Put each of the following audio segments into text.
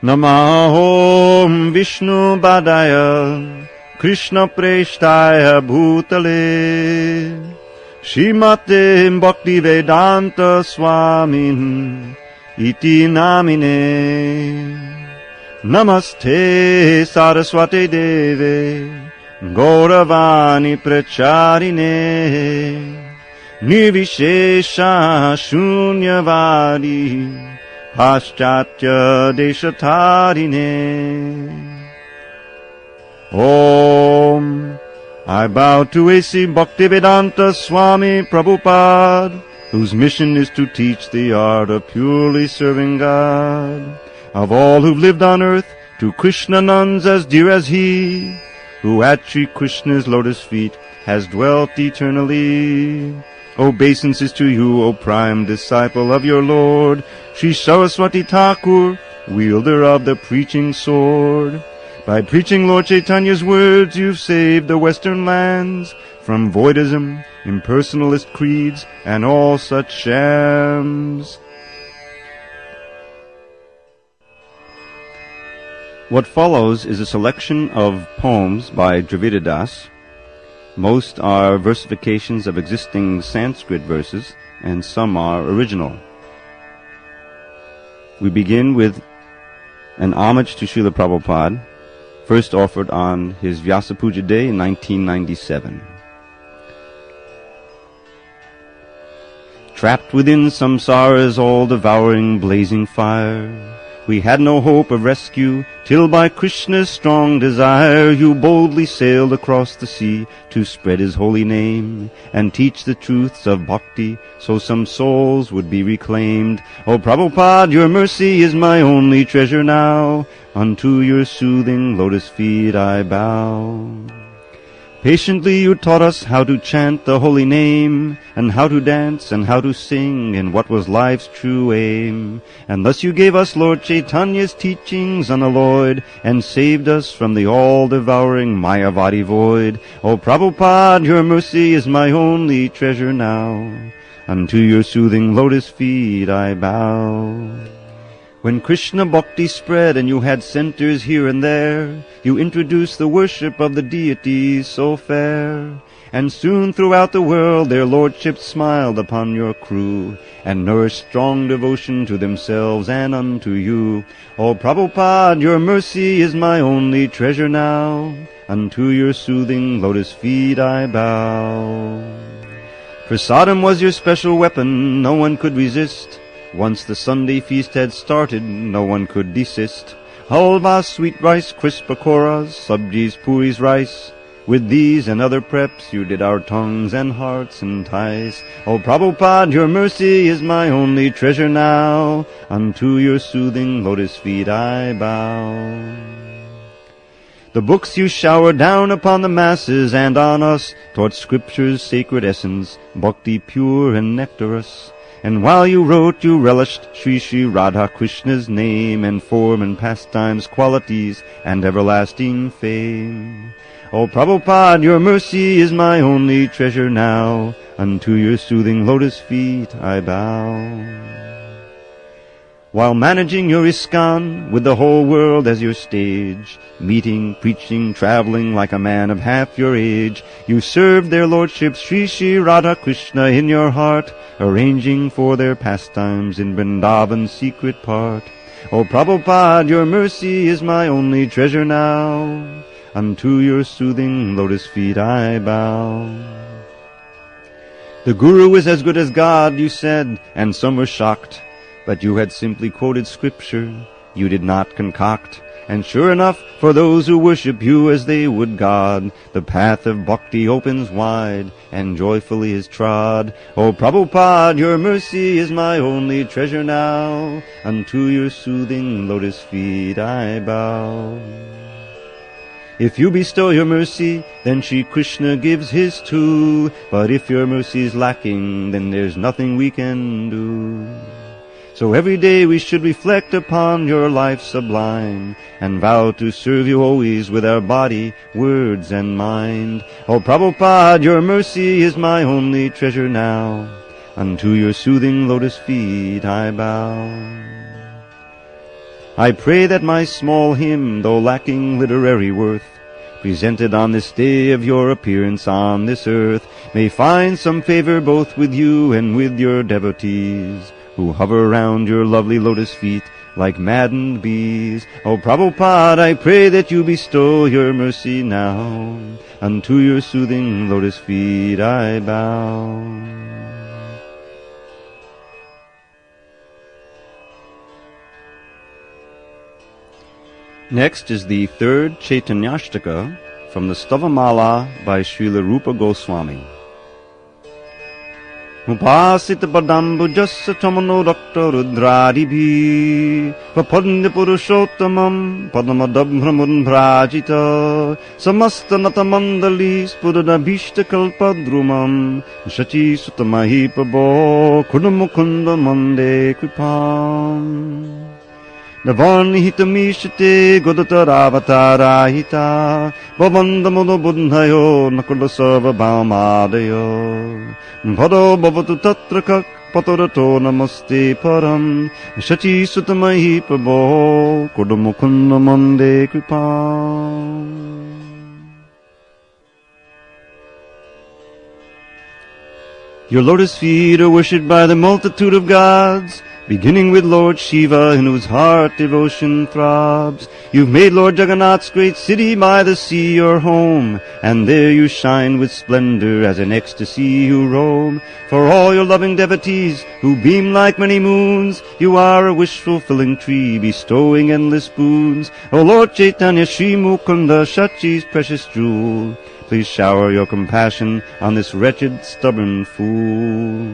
Namahom Vishnu Badaya Krishna Preshtaya Bhutale Srimate Bhakti Vedanta Swamin Iti Namine Namaste Saraswati Deve Gauravani Pracharine Nirvishesha Shunyavadi Paschatya Deshatarine. Om. I bow to A.C. Bhaktivedanta Swami Prabhupada, whose mission is to teach the art of purely serving God. Of all who've lived on earth, to Krishna nuns as dear as he, who at Sri Krishna's lotus feet has dwelt eternally. Obeisances to you, O prime disciple of your Lord, Sri Saraswati Thakur, wielder of the preaching sword. By preaching Lord Chaitanya's words, you've saved the western lands from voidism, impersonalist creeds, and all such shams. What follows is a selection of poems by Dravida Das. Most are versifications of existing Sanskrit verses, and some are original. We begin with an homage to Srila Prabhupada, first offered on his Vyasa Puja Day in 1997. Trapped within samsara's all-devouring blazing fire, we had no hope of rescue, till by Krishna's strong desire you boldly sailed across the sea to spread his holy name and teach the truths of bhakti, so some souls would be reclaimed. O Prabhupada, your mercy is my only treasure now. Unto your soothing lotus feet I bow. Patiently you taught us how to chant the holy name, and how to dance, and how to sing, and what was life's true aim. And thus you gave us Lord Chaitanya's teachings unalloyed, and saved us from the all-devouring Mayavadi void. O Prabhupada, your mercy is my only treasure now. Unto your soothing lotus feet I bow. When Krishna Bhakti spread and you had centers here and there, you introduced the worship of the deities so fair. And soon throughout the world their lordships smiled upon your crew, and nourished strong devotion to themselves and unto you. O Prabhupada, your mercy is my only treasure now. Unto your soothing lotus feet I bow. Prasadam was your special weapon, no one could resist. Once the Sunday feast had started, no one could desist. Halva, sweet rice, crisp pakoras, sabjis, puris, rice. With these and other preps you did our tongues and hearts entice. O Prabhupada, your mercy is my only treasure now. Unto your soothing lotus feet I bow. The books you showered down upon the masses and on us taught Scripture's sacred essence, bhakti pure and nectarous. And while you wrote, you relished Sri Sri Radha Krishna's name and form and pastimes, qualities, and everlasting fame. O Prabhupada, your mercy is my only treasure now. Unto your soothing lotus feet I bow. While managing your ISKCON with the whole world as your stage, meeting, preaching, traveling like a man of half your age, you served their lordships Sri Sri Radha Krishna in your heart, arranging for their pastimes in Vrindavan's secret part. O Prabhupada, your mercy is my only treasure now. Unto your soothing lotus feet I bow. The Guru is as good as God, you said, and some were shocked. But you had simply quoted Scripture, you did not concoct. And sure enough, for those who worship you as they would God, the path of bhakti opens wide, and joyfully is trod. O Prabhupada, your mercy is my only treasure now. Unto your soothing lotus feet I bow. If you bestow your mercy, then Shri Krishna gives his too. But if your mercy's lacking, then there's nothing we can do. So every day we should reflect upon your life sublime, and vow to serve you always with our body, words, and mind. O Prabhupada, your mercy is my only treasure now. Unto your soothing lotus feet I bow. I pray that my small hymn, though lacking literary worth, presented on this day of your appearance on this earth, may find some favor both with you and with your devotees, who hover round your lovely lotus feet like maddened bees. O Prabhupada, I pray that you bestow your mercy now. Unto your soothing lotus feet I bow. Next is the third Chaitanyashtaka from the Stavamala by Srila Rupa Goswami. Upasita padambujassa tamano rakta rudradibhi Papadnya purushottamam padamadabhramun bhrajita Samasta natamandali spudadabhishta kalpadrumam Shachi sutamahipabo kudamukunda mande kripam Navarnihitamishate godataravata Bhavandamono buddhayo nakulasava bhamadayo Bhado bhavatu tatra kak patarato namaste param Shachi sutamahi prabho kodamukunda mande kripam. Your lotus feet are worshipped by the multitude of gods, beginning with Lord Shiva, in whose heart devotion throbs. You've made Lord Jagannath's great city by the sea your home, and there you shine with splendor as in ecstasy you roam. For all your loving devotees, who beam like many moons, you are a wish-fulfilling tree, bestowing endless boons. O Lord Chaitanya, Sri Mukunda, Shachi's precious jewel, please shower your compassion on this wretched, stubborn fool.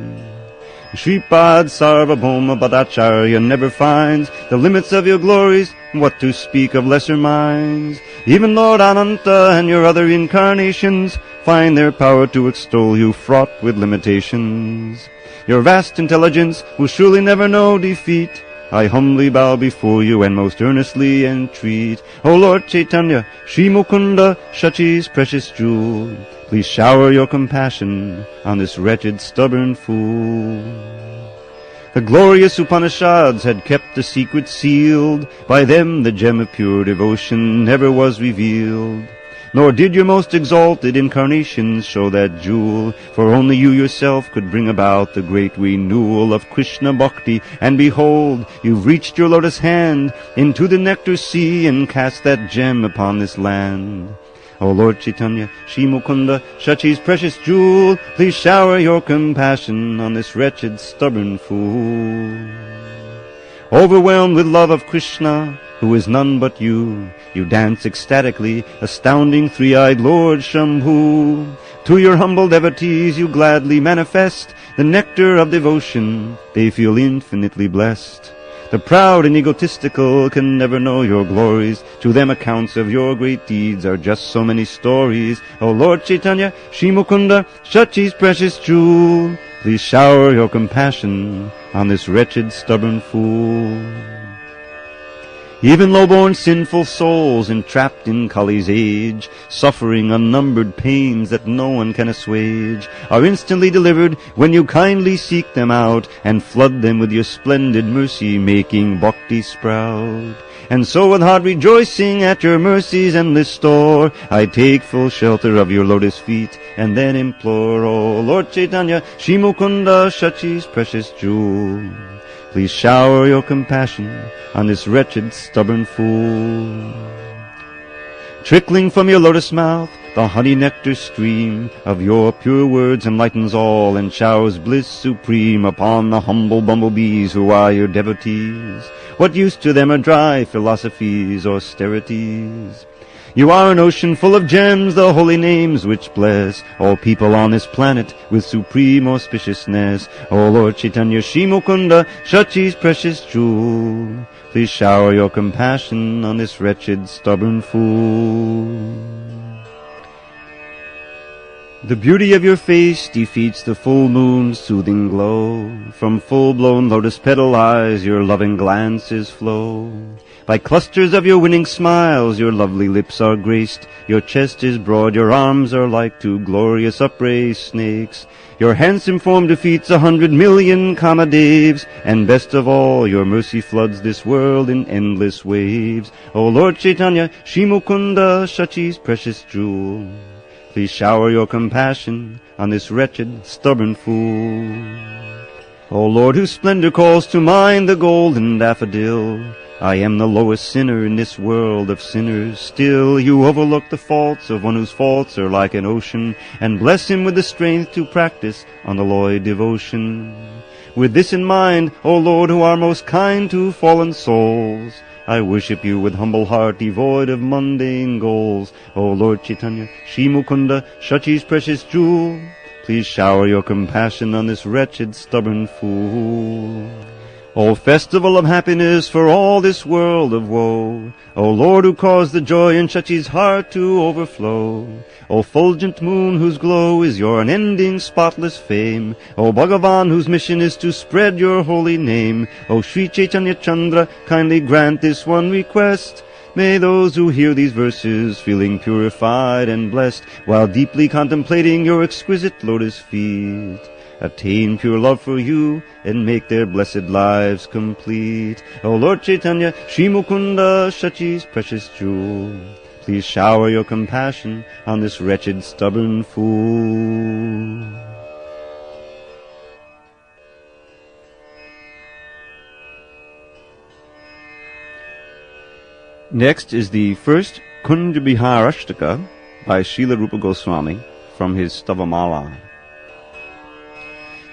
Shripad Sarvabhauma Bhattacharya never finds the limits of your glories, what to speak of lesser minds. Even Lord Ananta and your other incarnations find their power to extol you fraught with limitations. Your vast intelligence will surely never know defeat. I humbly bow before you and most earnestly entreat. O Lord Chaitanya, Sri Mukunda, Shachi's precious jewel, please shower your compassion on this wretched, stubborn fool. The glorious Upanishads had kept the secret sealed. By them the gem of pure devotion never was revealed. Nor did your most exalted incarnations show that jewel, for only you yourself could bring about the great renewal of Krishna Bhakti. And behold, you've reached your lotus hand into the nectar sea and cast that gem upon this land. O Lord Chaitanya, Sri Mukunda, Shachi's precious jewel, please shower your compassion on this wretched, stubborn fool. Overwhelmed with love of Krishna, who is none but you, you dance ecstatically, astounding three-eyed Lord Shambhu. To your humble devotees you gladly manifest the nectar of devotion, they feel infinitely blessed. The proud and egotistical can never know your glories. To them accounts of your great deeds are just so many stories. O Lord Chaitanya, Sri Mukunda, Shachi's precious jewel, please shower your compassion on this wretched, stubborn fool. Even low-born sinful souls entrapped in Kali's age, suffering unnumbered pains that no one can assuage, are instantly delivered when you kindly seek them out and flood them with your splendid mercy, making bhakti sprout. And so with heart rejoicing at your mercy's endless store, I take full shelter of your lotus feet and then implore, O Lord Chaitanya, Sri Mukunda, Shachi's precious jewel, please shower your compassion on this wretched, stubborn fool. Trickling from your lotus mouth, the honey nectar stream of your pure words enlightens all and showers bliss supreme upon the humble bumblebees who are your devotees. What use to them are dry philosophies, austerities? You are an ocean full of gems, the holy names which bless all people on this planet with supreme auspiciousness. O Lord Chaitanya, Sri Mukunda, Shachi's precious jewel, please shower your compassion on this wretched, stubborn fool. The beauty of your face defeats the full moon's soothing glow. From full-blown lotus petal eyes your loving glances flow. By clusters of your winning smiles your lovely lips are graced. Your chest is broad, your arms are like two glorious upraised snakes. Your handsome form defeats 100 million Kamadeves, and best of all, your mercy floods this world in endless waves. O Lord Chaitanya, Shri Mukunda, Shachi's precious jewel, please shower your compassion on this wretched, stubborn fool. O Lord, whose splendor calls to mind the golden daffodil, I am the lowest sinner in this world of sinners. Still, you overlook the faults of one whose faults are like an ocean, and bless him with the strength to practice unalloyed devotion. With this in mind, O Lord, who are most kind to fallen souls, I worship you with humble heart, devoid of mundane goals. O Lord Chaitanya, Shri Mukunda, Shachi's precious jewel, please shower your compassion on this wretched, stubborn fool. O festival of happiness for all this world of woe, O Lord, who caused the joy in Shachi's heart to overflow, O fulgent moon whose glow is your unending spotless fame, O Bhagavan whose mission is to spread your holy name, O Sri Chaitanya Chandra, kindly grant this one request. May those who hear these verses, feeling purified and blessed, while deeply contemplating your exquisite lotus feet, attain pure love for you and make their blessed lives complete. O Lord Chaitanya, Shri Mukunda, Shachi's precious jewel, please shower your compassion on this wretched, stubborn fool. Next is the first Kunja Biharashtaka by Srila Rupa Goswami from his Stavamala.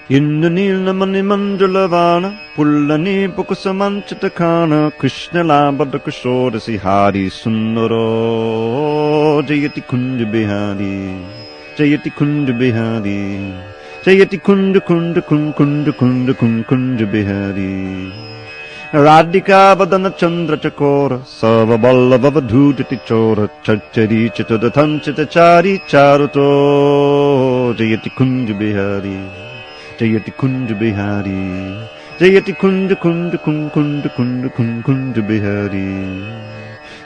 Indanila mani mandalavana, pullani pukusamanchatakana, Krishna labada kushodasi hari sundaro, Jayati kunja bihari, Jayati kunja bihari, Jayati kunda kunda kun kunda kunda kun kunja bihari. Radhika vadana chandra chakora, Sava ballava vadhudati chora, Chachari chitada tanchita chari charuto, Jayati kunja bihari, Jayati kunja bihari, Jayati kunda kunda kun kunda kunda kun kunja bihari.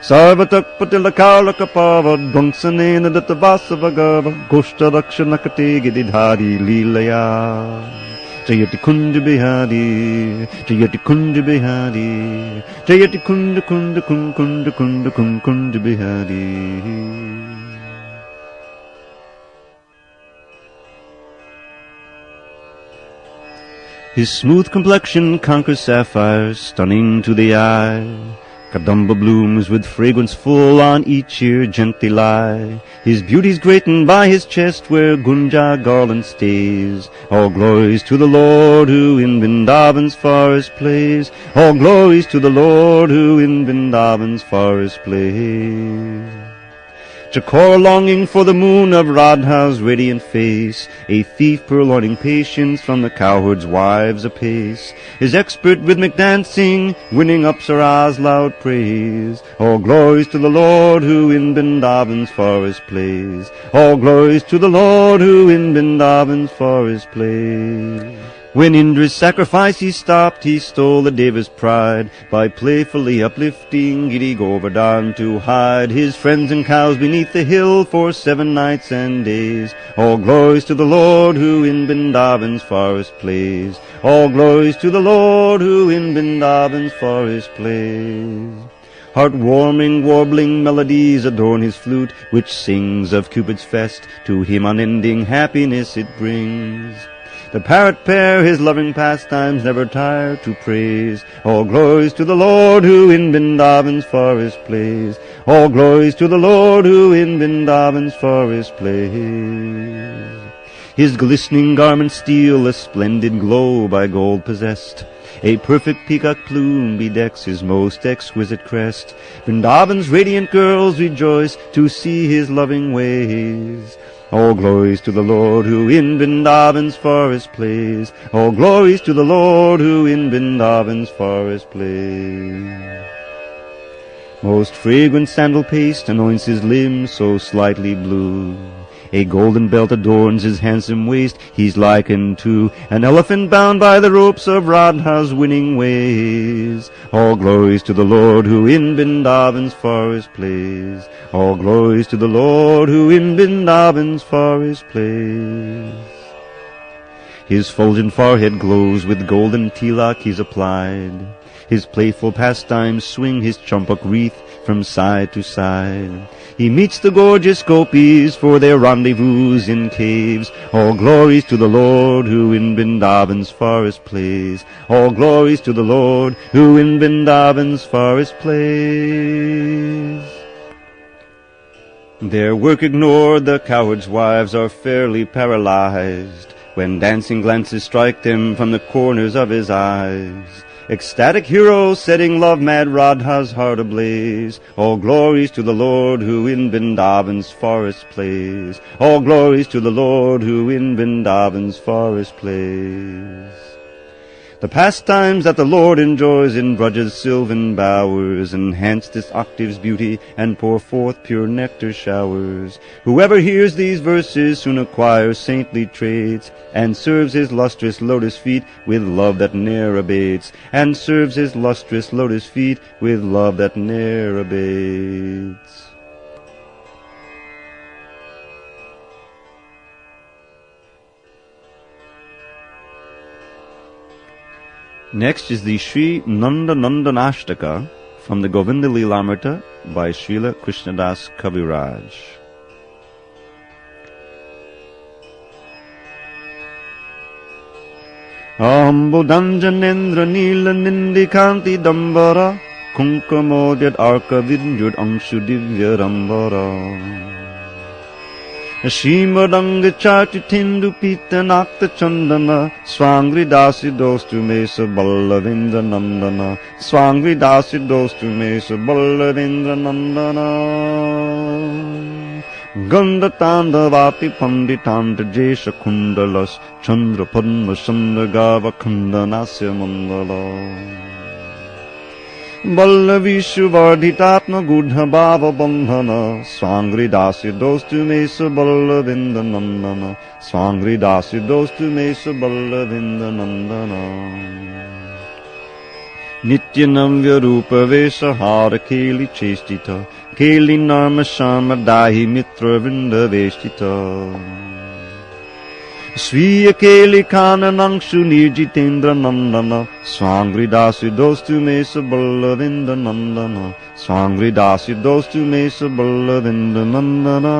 Sarvatak patila kala kapava, Dvangsanena dattavasa vagava, Goshta rakshanakate gididhari lilaya. Jayati kunja bihari, Jayati kunja bihari, Jayati kunda kunda kun kunda kunda kun kunja bihari. His smooth complexion conquers sapphires, stunning to the eye. Kadamba blooms with fragrance full on each ear gently lie. His beauty's greatened by his chest where Gunja garland stays. All glories to the Lord who in Vrindavan's forest plays. All glories to the Lord who in Vrindavan's forest plays. Chakora longing for the moon of Radha's radiant face, a thief purloining patience from the cowherd's wives apace, is expert rhythmic dancing, winning Apsara's loud praise. All glories to the Lord who in Vrindavan's forest plays. All glories to the Lord who in Vrindavan's forest plays. When Indra's sacrifice he stopped, he stole the Deva's pride by playfully uplifting Giri Govardhan to hide his friends and cows beneath the hill for 7 nights and days. All glories to the Lord who in Vrindavan's forest plays. All glories to the Lord who in Vrindavan's forest plays. Heart-warming, warbling melodies adorn his flute, which sings of Cupid's fest. To him unending happiness it brings. The parrot pair his loving pastimes never tire to praise. All glories to the Lord who in Vrindavan's forest plays. All glories to the Lord who in Vrindavan's forest plays. His glistening garments steal a splendid glow by gold possessed. A perfect peacock plume bedecks his most exquisite crest. Vrindavan's radiant girls rejoice to see his loving ways. All glories to the Lord who in Vrindavan's forest plays. All glories to the Lord who in Vrindavan's forest plays. Most fragrant sandal paste anoints his limbs so slightly blue. A golden belt adorns his handsome waist. He's likened to an elephant bound by the ropes of Radha's winning ways. All glories to the Lord who in Vrindavan's forest plays. All glories to the Lord who in Vrindavan's forest plays. His fulgent forehead glows with golden tilak he's applied. His playful pastimes swing his champak wreath from side to side. He meets the gorgeous gopis for their rendezvous in caves. All glories to the Lord who in Vrindavan's forest plays. All glories to the Lord who in Vrindavan's forest plays. Their work ignored, the coward's wives are fairly paralyzed when dancing glances strike them from the corners of his eyes. Ecstatic hero setting love-mad Radha's heart ablaze. All glories to the Lord who in Vrindavan's forest plays. All glories to the Lord who in Vrindavan's forest plays. The pastimes that the Lord enjoys in Braja's sylvan bowers enhance this octave's beauty and pour forth pure nectar showers. Whoever hears these verses soon acquires saintly traits and serves his lustrous lotus feet with love that ne'er abates. And serves his lustrous lotus feet with love that ne'er abates. Next is the Sri Nanda Nandanashtaka from the Govinda Lilamrita by Srila Krishnadas Kaviraj. Ambudanjanendra Nila Nindikanti Dambara Kunkamodyad Arka Vidyud Angshu Divya Rambara Shimadanga Chatu Tindu Pita Nakta Chandana Swangri Dasi Dostu Mesa Ballavindra Nandana Swangri Dasi Dostu Mesa Ballavindra Nandana Ganda Tanda Vati Panditanda Jesha Kundalas Chandra Padma Sandra Gava Kundanasya Mandala Ballavishu Vardhitatma Gudha Bhava Bandhana Swangri Dasi Dostu Mesa Ballavinda Nandana Swangri Dasi Dostu Mesa Ballavinda Nandana Nityanam Vyarupa Vesha Hara Keli Chestita Keli Narma Shama Dahi Mitra Vrinda Veshtita Sviya Keli Kana Nangshu Nirjitendra Nandana Swangri Dasi Dostu Mesa Ballavinda Nandana Swangri Dasi Dostu Mesa Ballavinda Nandana.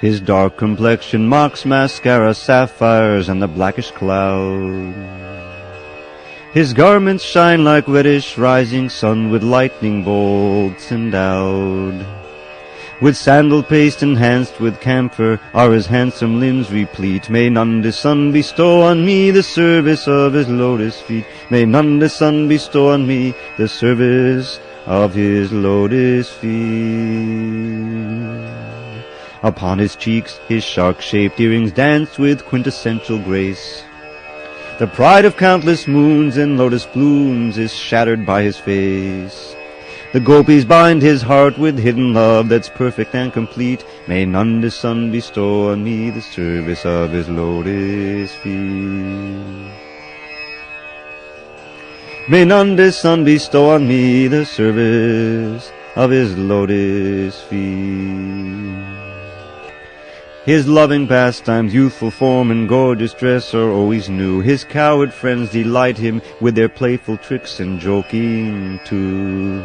His dark complexion mocks mascara, sapphires, and the blackish cloud. His garments shine like reddish rising sun with lightning bolts endowed. With sandal paste enhanced with camphor are his handsome limbs replete. May Nanda Sun bestow on me the service of his lotus feet. May Nanda Sun bestow on me the service of his lotus feet. Upon his cheeks his shark-shaped earrings dance with quintessential grace. The pride of countless moons and lotus blooms is shattered by his face. The gopis bind his heart with hidden love that's perfect and complete. May Nanda Sun bestow on me the service of his lotus feet. May Nanda Sun bestow on me the service of his lotus feet. His loving pastimes, youthful form, and gorgeous dress are always new. His coward friends delight him with their playful tricks and joking too.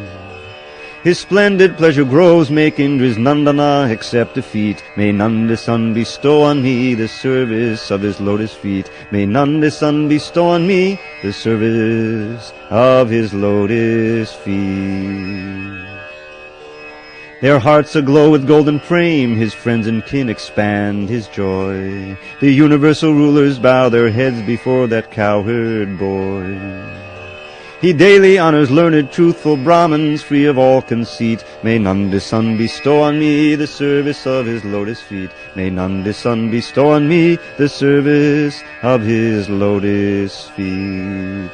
His splendid pleasure grows, make Indra's Nandana accept defeat. May Nanda Sun bestow on me the service of his lotus feet. May Nanda Sun bestow on me the service of his lotus feet. Their hearts aglow with golden frame, his friends and kin expand his joy. The universal rulers bow their heads before that cowherd boy. He daily honors learned, truthful Brahmins, free of all conceit. May Nanda Sun bestow on me the service of his lotus feet. May Nanda Sun bestow on me the service of his lotus feet.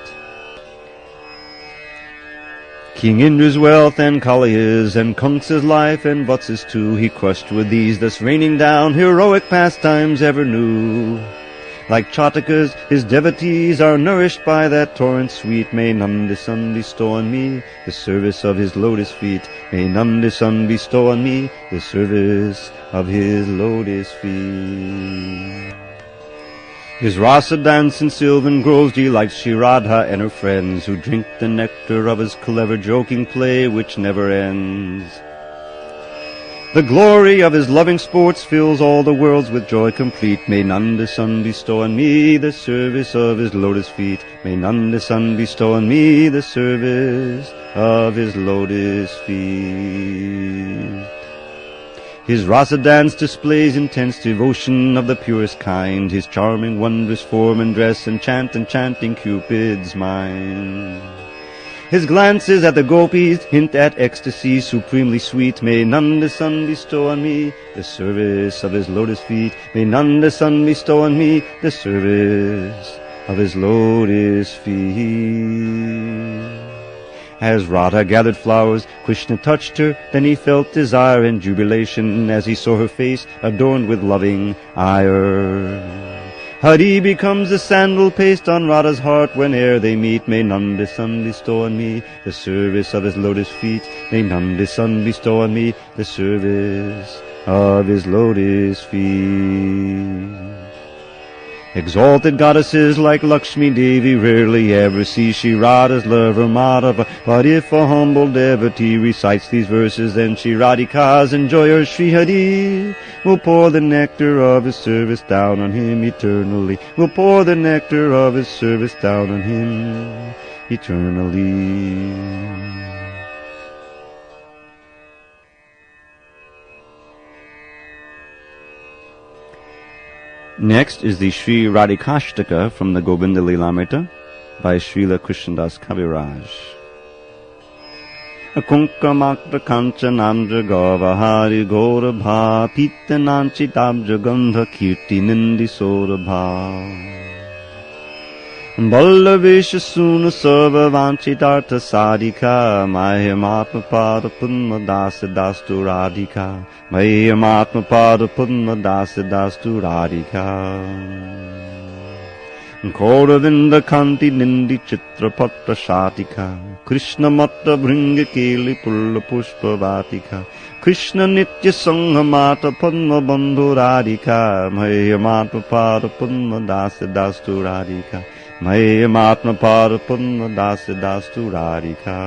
King Indra's wealth and Kaliya's and Kunsa's life and Vatsa's too, he crushed with these, thus raining down heroic pastimes ever new. Like Chatakas, his devotees are nourished by that torrent sweet. May Nanda Sun bestow on me the service of his lotus feet. May Nanda Sun bestow on me the service of his lotus feet. His rasa dance in sylvan groves delights Shri Radha and her friends, who drink the nectar of his clever joking play which never ends. The glory of his loving sports fills all the worlds with joy complete. May Nanda Sun bestow on me the service of his lotus feet. May Nanda Sun bestow on me the service of his lotus feet. His rasa dance displays intense devotion of the purest kind. His charming, wondrous form and dress enchant enchanting Cupid's mind. His glances at the gopis hint at ecstasy supremely sweet. May Nanda Sun bestow on me the service of his lotus feet. May Nanda Sun bestow on me the service of his lotus feet. As Radha gathered flowers, Krishna touched her, then he felt desire and jubilation as he saw her face adorned with loving ire. Hari becomes the sandal paste on Radha's heart whene'er they meet. May Nanda Sun bestow on me the service of his lotus feet. May Nanda Sun bestow on me the service of his lotus feet. Exalted goddesses like Lakshmi Devi rarely ever see Shri Radha's lover Madhava. But if a humble devotee recites these verses, then Shri Radhika's enjoyer Shri Hari will pour the nectar of his service down on him eternally. Will pour the nectar of his service down on him eternally. Next is the Sri Radhikashtaka from the Govinda Lilamrita by Srila Krishnadas Kaviraj. Kunkamakta kanchanandra gavahari gaurabha pitananchitabja gandha kirti nindi sorabha. Ballavesha suna sarva vanchitartha sadhika Mayamatma pada punma dasa dastu radhika Mayamatma pada punma dasa dastu radhika. Koravinda kanti nindi chitrapatra shatika Krishna matta bringa keli pulla pushpa vatika Krishna nitya sangha mata padma bandhu radhika Mayamatma pada punma dasa dastu radhika Mayamatma pada punma dasa dastu radhika.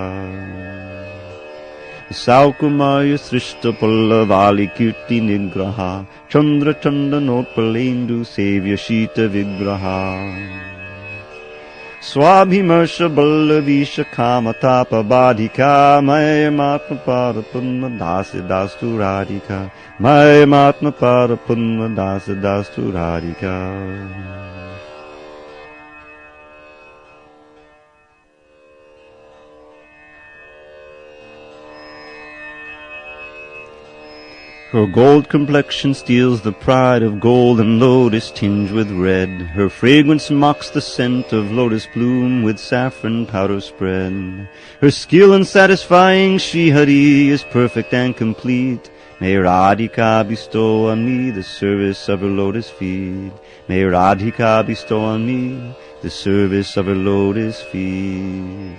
Saukumaya srishta pallavali kirti nigraha Chandra chanda notpalendu sevya shita vigraha. Swabhimarsha ballavisha kamatapa badhika Mayamatma pada punma dasa dastu radhika Mayamatma pada punma dasa dastu radhika. Her gold complexion steals the pride of golden lotus tinged with red. Her fragrance mocks the scent of lotus bloom with saffron powder spread. Her skill in satisfying Shri Hari is perfect and complete. May Radhika bestow on me the service of her lotus feet. May Radhika bestow on me the service of her lotus feet.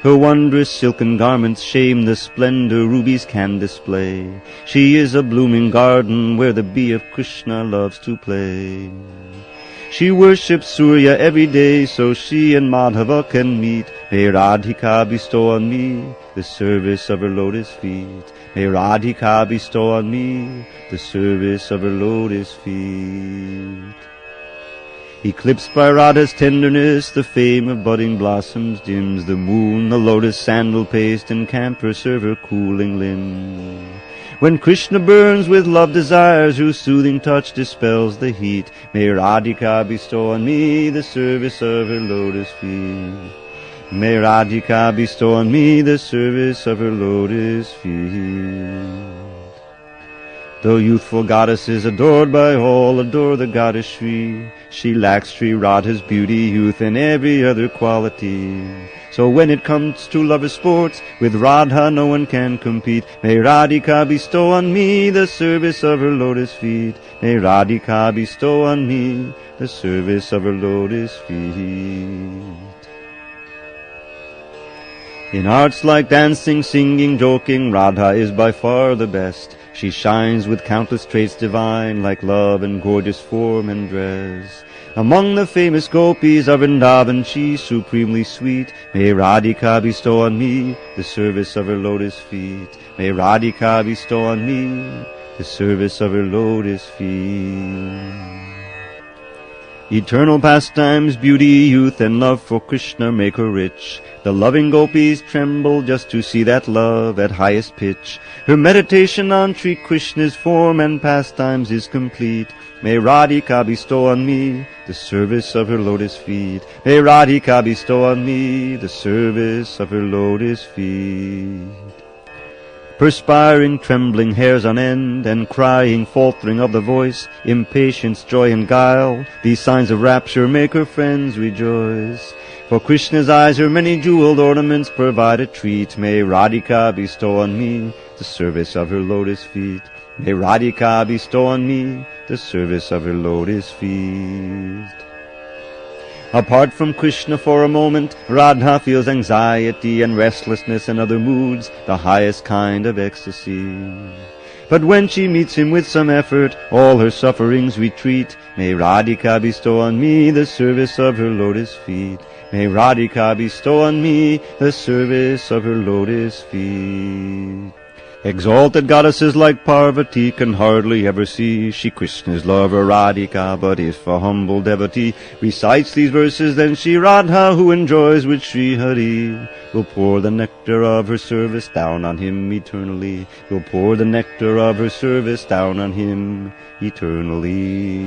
Her wondrous silken garments shame the splendor rubies can display. She is a blooming garden where the bee of Krishna loves to play. She worships Surya every day so she and Madhava can meet. May Radhika bestow on me the service of her lotus feet. May Radhika bestow on me the service of her lotus feet. Eclipsed by Radha's tenderness, the fame of budding blossoms dims. The moon, the lotus sandal paste, and camphor serve her cooling limb. When Krishna burns with love desires, whose soothing touch dispels the heat, may Radhika bestow on me the service of her lotus feet. May Radhika bestow on me the service of her lotus feet. Though youthful goddess is adored by all, adore the goddess Shri. She lacks Sri Radha's beauty, youth, and every other quality. So when it comes to lover sports, with Radha no one can compete. May Radhika bestow on me the service of her lotus feet. May Radhika bestow on me the service of her lotus feet. In arts like dancing, singing, joking, Radha is by far the best. She shines with countless traits divine, like love and gorgeous form and dress. Among the famous gopis of Vrindavan, she's supremely sweet. May Radhika bestow on me the service of her lotus feet. May Radhika bestow on me the service of her lotus feet. Eternal pastimes, beauty, youth, and love for Krishna make her rich. The loving gopis tremble just to see that love at highest pitch. Her meditation on Sri Krishna's form and pastimes is complete. May Radhika bestow on me the service of her lotus feet. May Radhika bestow on me the service of her lotus feet. Perspiring, trembling, hairs on end, and crying, faltering of the voice, impatience, joy, and guile, these signs of rapture make her friends rejoice. For Krishna's eyes her many jeweled ornaments provide a treat. May Radhika bestow on me the service of her lotus feet. May Radhika bestow on me the service of her lotus feet. Apart from Krishna for a moment, Radha feels anxiety and restlessness and other moods, the highest kind of ecstasy. But when she meets him with some effort, all her sufferings retreat. May Radhika bestow on me the service of her lotus feet. May Radhika bestow on me the service of her lotus feet. Exalted goddesses like Parvati can hardly ever see Shri Krishna's lover Radhika, but if a humble devotee recites these verses, then Shri Radha, who enjoys with Shri Hari, will pour the nectar of her service down on him eternally. Will pour the nectar of her service down on him eternally.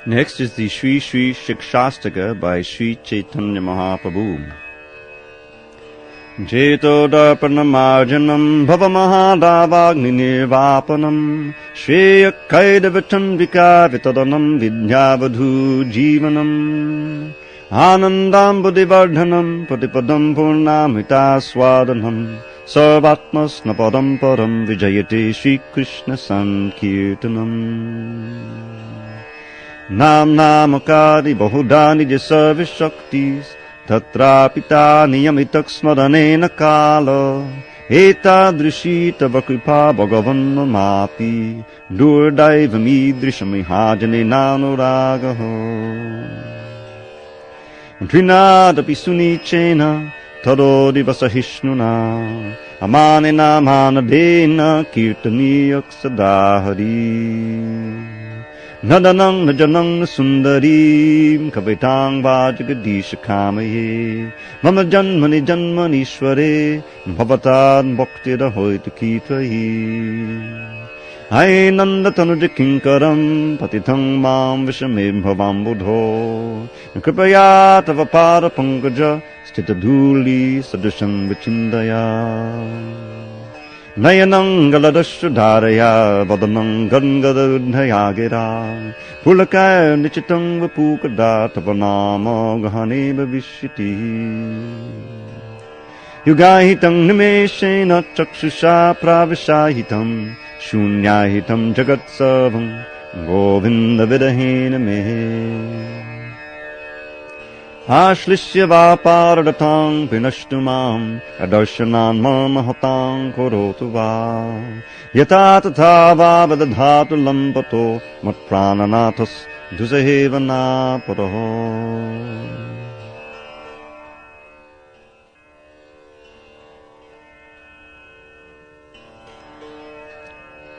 Next is the Shri Shri Shikshastaka by Shri Chaitanya Mahaprabhu. Jeto darpanamarjanam bhavamahadavagni nirvapanam Shreya kaidavachandvika vitadanam vidyavadhu jivanam Anandam buddhivardhanam patipadam purnamita swadanam Sarvatmasna padam param vijayate Shri Krishna sankirtanam. Nam namakadi bahudani jasavi shaktis Tatrapita niyamitak smaranena kala Etadrishi tava kripa bhagavan mamapi Durdaivam idrishamihajane nanuragaho Trinadapi sunichena Tadodi vasahishnuna Amanena manadena kirtaniyak sadahari Nadanang najanang sundarim Kavitang vajagadisha kamaye Mama janmani janmanishware Bhavatan bhaktira hoitu kitvahi Ainanda tanuja kinkaram Patithang mam vishamim bhavam budho Kripaya tava pada pankaja Stita dhuli sadashang vichindaya Nayanang galadasya dharaya Vadanang gangadadhaya gira Pulakaya nichitang vapukada Tavanama gahane bhavishyati Yugahitam nimeshena chakshusha pravishahitam Shunyahitam jagatsavam Govinda vidahena mehe Ashlishya vaparadhatang pinashtumam Adarshanan mamahatang korotu va Yata tatha vavadadhatu lampato Matprananathas dusahevana paraho.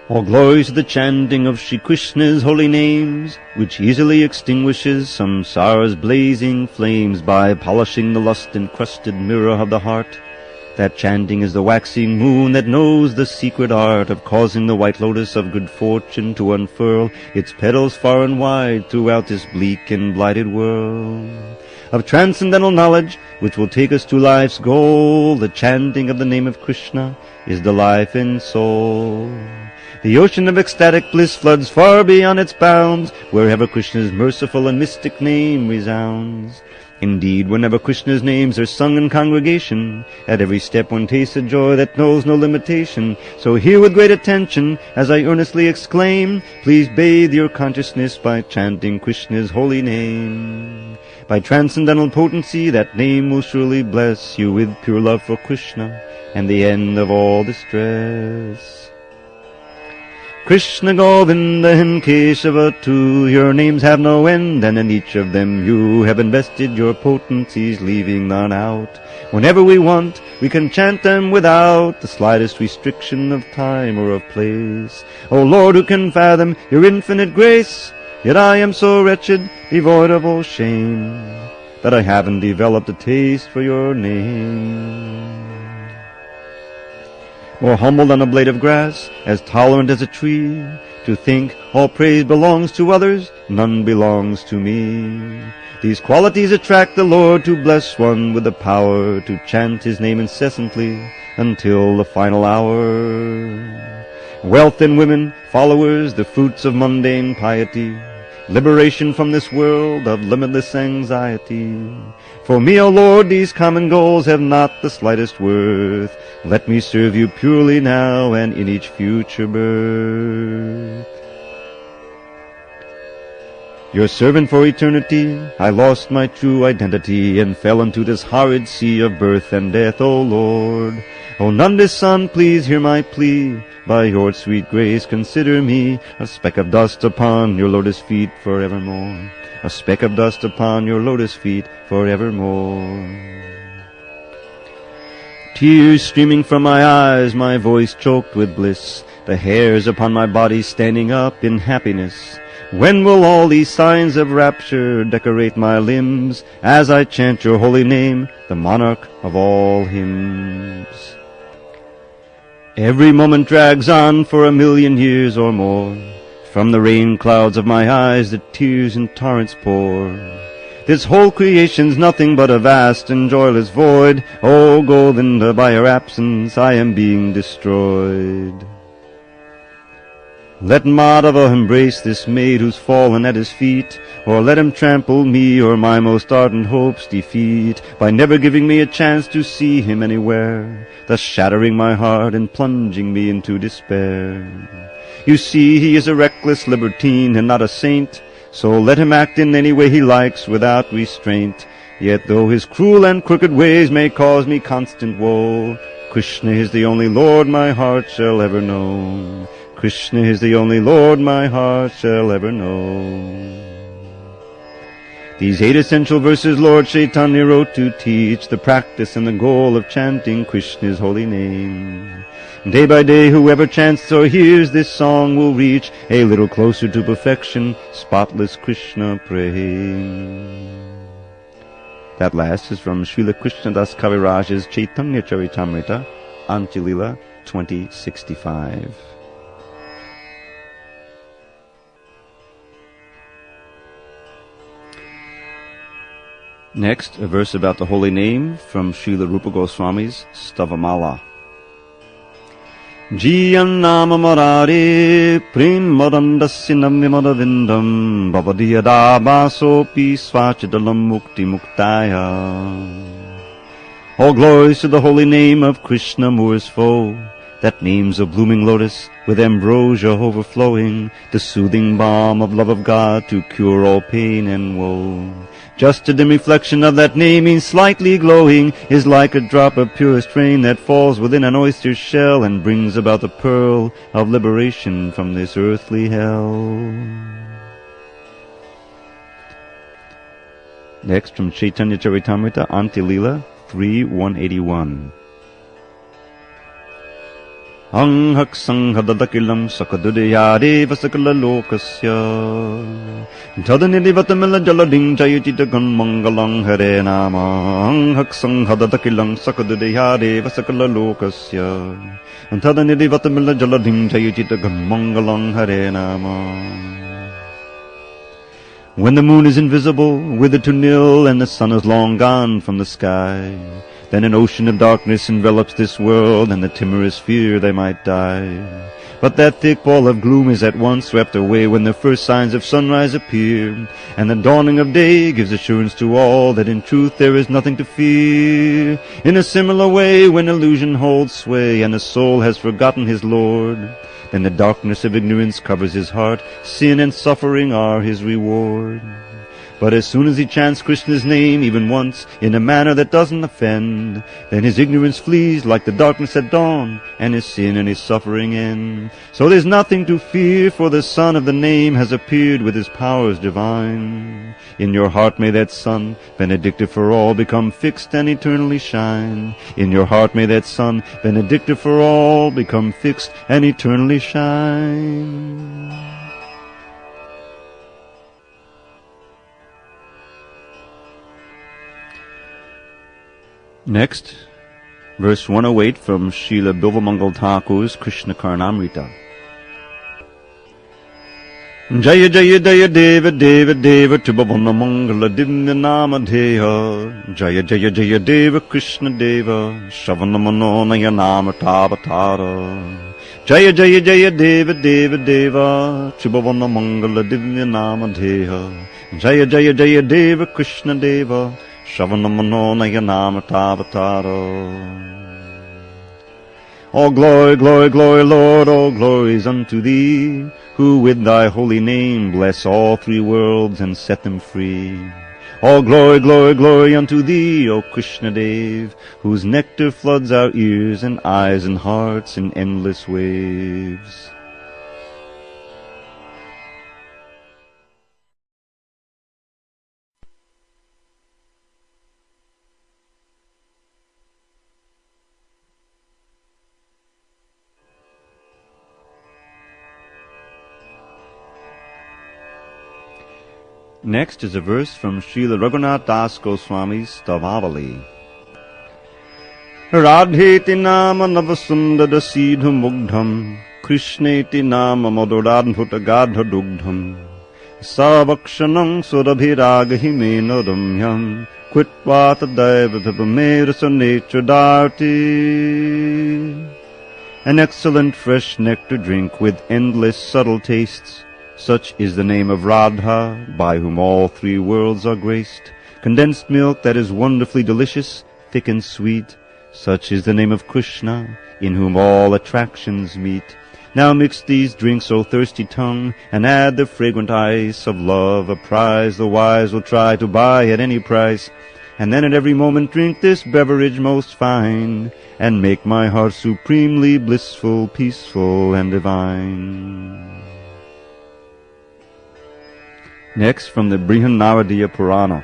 All glories to the chanting of Shri Krishna's holy names, which easily extinguishes samsara's blazing flames by polishing the lust-encrusted mirror of the heart. That chanting is the waxing moon that knows the secret art of causing the white lotus of good fortune to unfurl its petals far and wide throughout this bleak and blighted world. Of transcendental knowledge, which will take us to life's goal. The chanting of the name of Krishna is the life and soul. The ocean of ecstatic bliss floods far beyond its bounds, wherever Krishna's merciful and mystic name resounds. Indeed, whenever Krishna's names are sung in congregation, at every step one tastes a joy that knows no limitation. So hear with great attention as I earnestly exclaim, please bathe your consciousness by chanting Krishna's holy name. By transcendental potency, that name will surely bless you with pure love for Krishna and the end of all distress. Krishna, Govinda, and Keshava too, your names have no end, and in each of them you have invested your potencies, leaving none out. Whenever we want, we can chant them without the slightest restriction of time or of place. O Lord, who can fathom your infinite grace? Yet I am so wretched, devoid of all shame, that I haven't developed a taste for your name. More humble than a blade of grass, as tolerant as a tree, to think all praise belongs to others, none belongs to me. These qualities attract the Lord to bless one with the power to chant his name incessantly until the final hour. Wealth and women, followers, the fruits of mundane piety, liberation from this world of limitless anxiety. For me, O Lord, these common goals have not the slightest worth. Let me serve you purely now and in each future birth. Your servant for eternity, I lost my true identity and fell into this horrid sea of birth and death, O Lord. O Nanda's son, please hear my plea. By your sweet grace consider me a speck of dust upon your lotus feet forevermore. A speck of dust upon your lotus feet forevermore. Tears streaming from my eyes, my voice choked with bliss, the hairs upon my body standing up in happiness. When will all these signs of rapture decorate my limbs as I chant your holy name, the monarch of all hymns? Every moment drags on for 1,000,000 years or more. From the rain clouds of my eyes the tears in torrents pour. This whole creation's nothing but a vast and joyless void. O Govinda, by your absence I am being destroyed. Let Madhava embrace this maid who's fallen at his feet, or let him trample me or my most ardent hopes defeat, by never giving me a chance to see him anywhere, thus shattering my heart and plunging me into despair. You see, he is a reckless libertine and not a saint, so let him act in any way he likes without restraint. Yet though his cruel and crooked ways may cause me constant woe, Krishna is the only Lord my heart shall ever know. Krishna is the only Lord my heart shall ever know. These 8 essential verses Lord Chaitanya wrote to teach the practice and the goal of chanting Krishna's holy name. Day by day, whoever chants or hears this song will reach a little closer to perfection, spotless Krishna praying. That last is from Srila Krishnadas Kaviraj's Chaitanya Charitamrita, Antilila 2065. Next, a verse about the holy name from Srila Rupa Goswami's Stavamala. Jiyannama marare prem madandasinam vimadavindam bhavadiyadabasopi svachadalam mukti muktaya. All glories to the holy name of Krishna, Moor's foe. That name's a blooming lotus with ambrosia overflowing, the soothing balm of love of God to cure all pain and woe. Just a dim reflection of that name, means slightly glowing, is like a drop of purest rain that falls within an oyster's shell and brings about the pearl of liberation from this earthly hell. Next, from Chaitanya Charitamrita, Antilila 3:181. Anghak sanghadadakilam sakadudayade vasakala lokasya Tadanidivatammila jalading jayatitagan mangalang hare nama Anghak sanghadadakilam sakadudayade vasakala lokasya Tadanidivatammila jalading jayatitagan mangalang hare nama. When the moon is invisible, withered to nil, and the sun is long gone from the sky, then an ocean of darkness envelops this world, and the timorous fear they might die. But that thick pall of gloom is at once swept away when the first signs of sunrise appear, and the dawning of day gives assurance to all that in truth there is nothing to fear. In a similar way, when illusion holds sway and the soul has forgotten his Lord, then the darkness of ignorance covers his heart, sin and suffering are his reward. But as soon as he chants Krishna's name, even once, in a manner that doesn't offend, then his ignorance flees like the darkness at dawn, and his sin and his suffering end. So there's nothing to fear, for the Son of the Name has appeared with his powers divine. In your heart may that sun, benedictive for all, become fixed and eternally shine. In your heart may that sun, benedictive for all, become fixed and eternally shine. Next, verse 108 from Srila Bilvamangal Thakur's Krishna Karnamrita. Jaya Jaya Jaya Deva Deva Deva Tribhavana Mangala Divya Nama Dheya. Jaya Jaya Jaya Deva Krishna Deva Shavana Manonaya Nama Tavatara. Jaya Jaya Jaya Deva Deva Deva Tribhavana Mangala Divya Nama Dheya. Jaya Jaya Jaya Deva Krishna Deva Shavanamano Nama Tavatara. All glory, glory, glory, Lord, all glory is unto thee, who with thy holy name bless all three worlds and set them free. All glory, glory, glory unto thee, O Krishna Dev, whose nectar floods our ears and eyes and hearts in endless waves. Next is a verse from Srila Raghunath Das Goswami's Stavavali. Radheti nama navasundara sidhu mugdham, Krishneti nama maduradbhuta gadha dugdham, Savakshanam surabhiragahimena ramyam, Kvitvata daivadhavamera nature darti. An excellent fresh nectar drink with endless subtle tastes. Such is the name of Radha, by whom all three worlds are graced. Condensed milk that is wonderfully delicious, thick and sweet. Such is the name of Krishna, in whom all attractions meet. Now mix these drinks, O thirsty tongue, and add the fragrant ice of love, a prize the wise will try to buy at any price. And then at every moment drink this beverage most fine, and make my heart supremely blissful, peaceful, and divine. Next, from the Brihanavadiya Purana.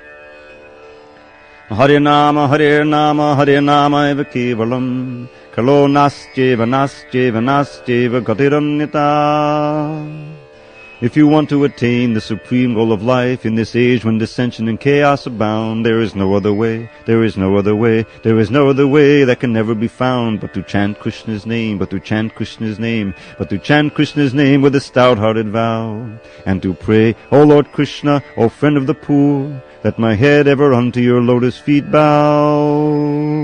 Hare Nama, Hare Nama, Hare Nama eva kevalam, kalo nascheva, nascheva, nascheva gatirannita. If you want to attain the supreme goal of life in this age when dissension and chaos abound, there is no other way, there is no other way, there is no other way that can never be found but to chant Krishna's name, but to chant Krishna's name, but to chant Krishna's name with a stout-hearted vow, and to pray, O Lord Krishna, O friend of the poor, that my head ever unto your lotus feet bow.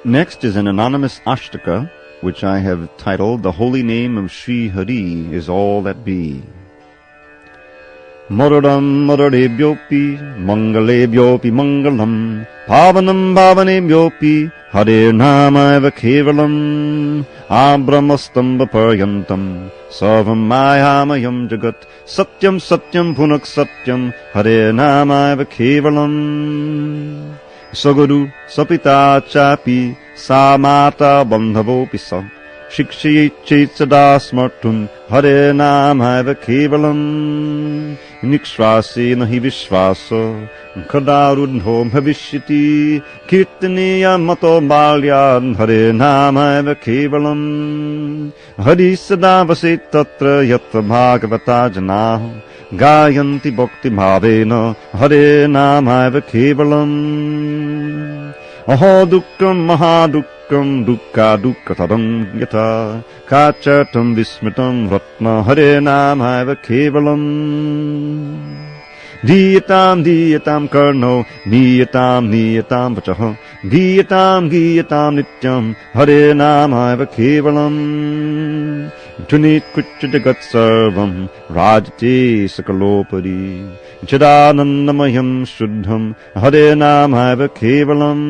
Next is an anonymous ashtaka, which I have titled, The Holy Name of Sri Hari is All That Be. Muraram murarebhyopi, mangalebhyopi mangalam, pavanam bhavanebhyopi, Hare Nama eva kevalam, Abramasthamba paryantam, Sarvam mayamayam jagat, Satyam satyam punak satyam, Hare Nama eva kevalam. Saguru sapita chapi, Samata bandhavopi sa, Shikshayichet sada smartum, Hare Nama eva kevalam. Nikshvase nahi vishvasa, Kadarudhom bhavishyati, Kirtaniya mato balyan, Hare Nama eva kevalam. Hari sada vaset tatra yatra bhagavata janah, Gayanti bhakti bhavena, Hare Nama eva kevalam. Aho dukkam dukam dukka dukkatadam yata kachatam vismitam ratna hare namaiva kevalam. Diyatam diyatam karno niyatam niyatam vachaha giyatam giyatam nityam hare namaiva kevalam. Tunit kritya jagat sarvam rajate sakalopari chidanandamayam shuddham hare namaiva kevalam.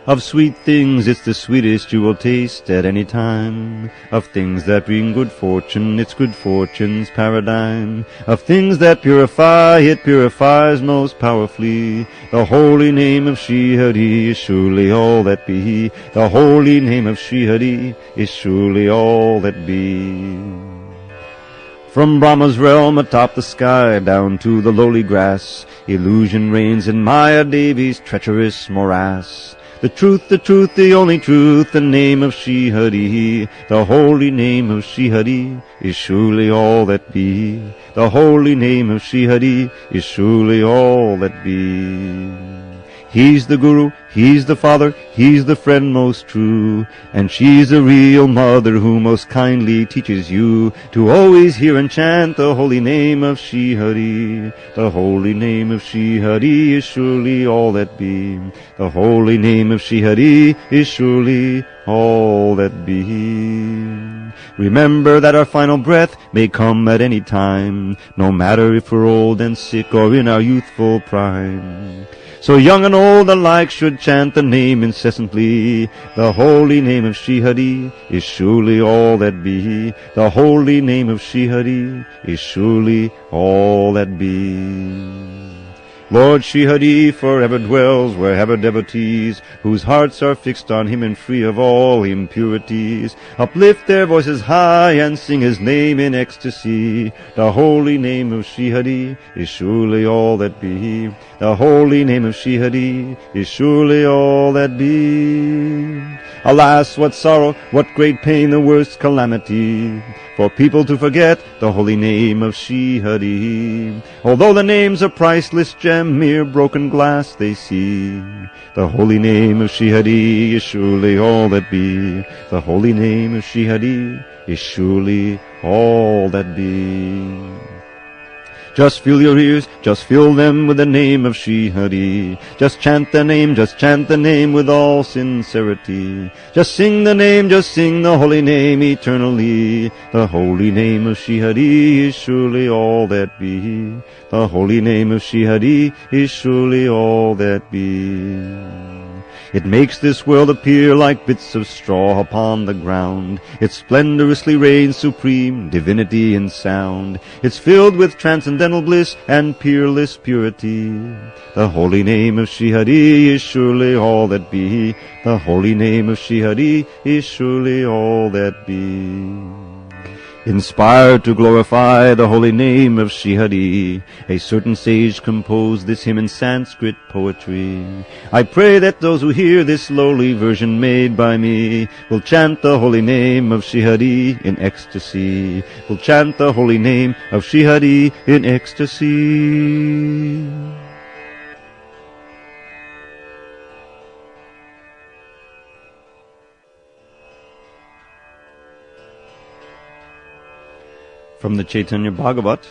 Of sweet things it's the sweetest you will taste at any time. Of things that bring good fortune, it's good fortune's paradigm. Of things that purify, it purifies most powerfully. The holy name of Shri Hari is surely all that be. The holy name of Shri Hari is surely all that be. From Brahma's realm atop the sky down to the lowly grass, illusion reigns in Maya Devi's treacherous morass. The truth, the only truth, the name of Shri Hari, the holy name of Shri Hari is surely all that be. The holy name of Shri Hari is surely all that be. He's the Guru, he's the Father, he's the friend most true, and she's the real mother who most kindly teaches you to always hear and chant the holy name of Shri Hari. The holy name of Shri Hari is surely all that be. The holy name of Shri Hari is surely all that be. Remember that our final breath may come at any time, no matter if we're old and sick or in our youthful prime. So young and old alike should chant the name incessantly. The holy name of Shri Hari is surely all that be. The holy name of Shri Hari is surely all that be. Lord Shri Hari forever dwells wherever devotees, whose hearts are fixed on Him and free of all impurities, uplift their voices high and sing His name in ecstasy. The holy name of Shri Hari is surely all that be. The holy name of Shri Hari is surely all that be. Alas, what sorrow, what great pain, the worst calamity, for people to forget the holy name of Shri Hari. Although the name's a priceless gem, mere broken glass they see, the holy name of Shri Hari is surely all that be. The holy name of Shri Hari is surely all that be. Just fill your ears, just fill them with the name of Shri Hari. Just chant the name with all sincerity. Just sing the name, just sing the holy name eternally. The holy name of Shri Hari is surely all that be. The holy name of Shri Hari is surely all that be. It makes this world appear like bits of straw upon the ground. It splendorously reigns supreme, divinity in sound. It's filled with transcendental bliss and peerless purity. The holy name of Shri Hari is surely all that be. The holy name of Shri Hari is surely all that be. Inspired to glorify the holy name of Shri Hari, a certain sage composed this hymn in Sanskrit poetry. I pray that those who hear this lowly version made by me will chant the holy name of Shri Hari in ecstasy. Will chant the holy name of Shri Hari in ecstasy. From the Chaitanya Bhagavat.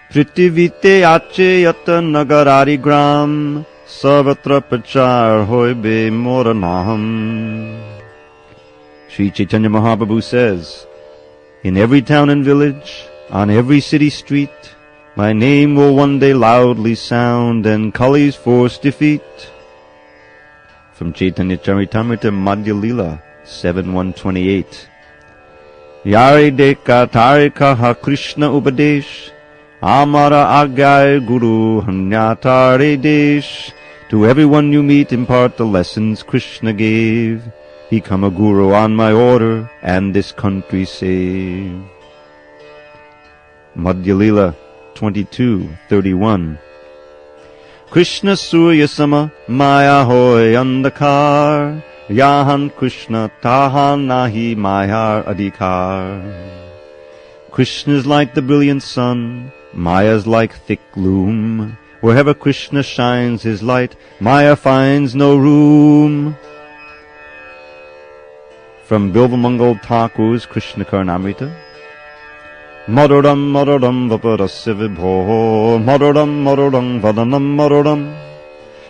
Pritivite ache yata nagarari gram sarvatra prachar hoibe moranaham. Sri Chaitanya Mahaprabhu says, in every town and village, on every city street, my name will one day loudly sound and Kali's force defeat. From Chaitanya Charitamrita Madhya Lila 7:128. Yare deka tarika ha Krishna upadesh, amara agyay guru hanyatare desh. To everyone you meet impart the lessons Krishna gave. Become a guru on my order and this country save. Madhya Lila 22:31. Krishna surya sama maya hoy andakar, Yahan Krishna tahan nahi mayar adhikar. Krishna's like the brilliant sun, Maya's like thick gloom. Wherever Krishna shines his light, Maya finds no room. From Bilvamangal Thakur's Krishna Karnamrita. Maduram maduram vaparasya vibho, maduram maduram vadanam maduram,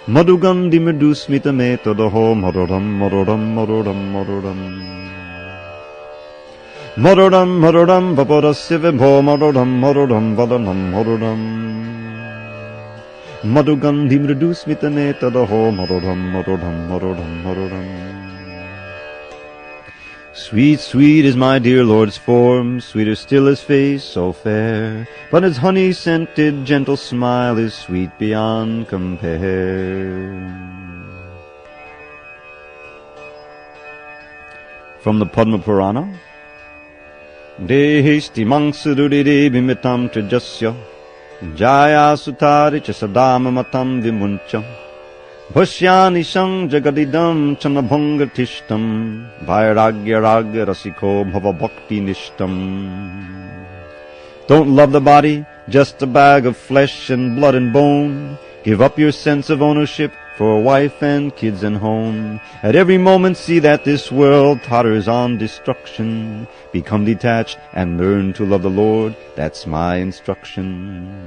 madugandhi medusmita metadaho, maduram maduram maduram maduram. Maduram maduram vaparasya vibho, maduram maduram vadanam maduram, madugandhi medusmita metadaho, maduram maduram maduram maduram. Sweet, sweet is my dear Lord's form, sweeter still his face so fair, but his honey-scented gentle smile is sweet beyond compare. From the Padma Purana. Dehesti mangsurudide bimitam trijasya, jaya sutari cha sadama matam vimuncha. Bhashyani sang jagadidam chanabhangatishtam, vairagya ragya rasiko bhava bhakti nishtam. Don't love the body, just a bag of flesh and blood and bone. Give up your sense of ownership for a wife and kids and home. At every moment see that this world totters on destruction. Become detached and learn to love the Lord, that's my instruction.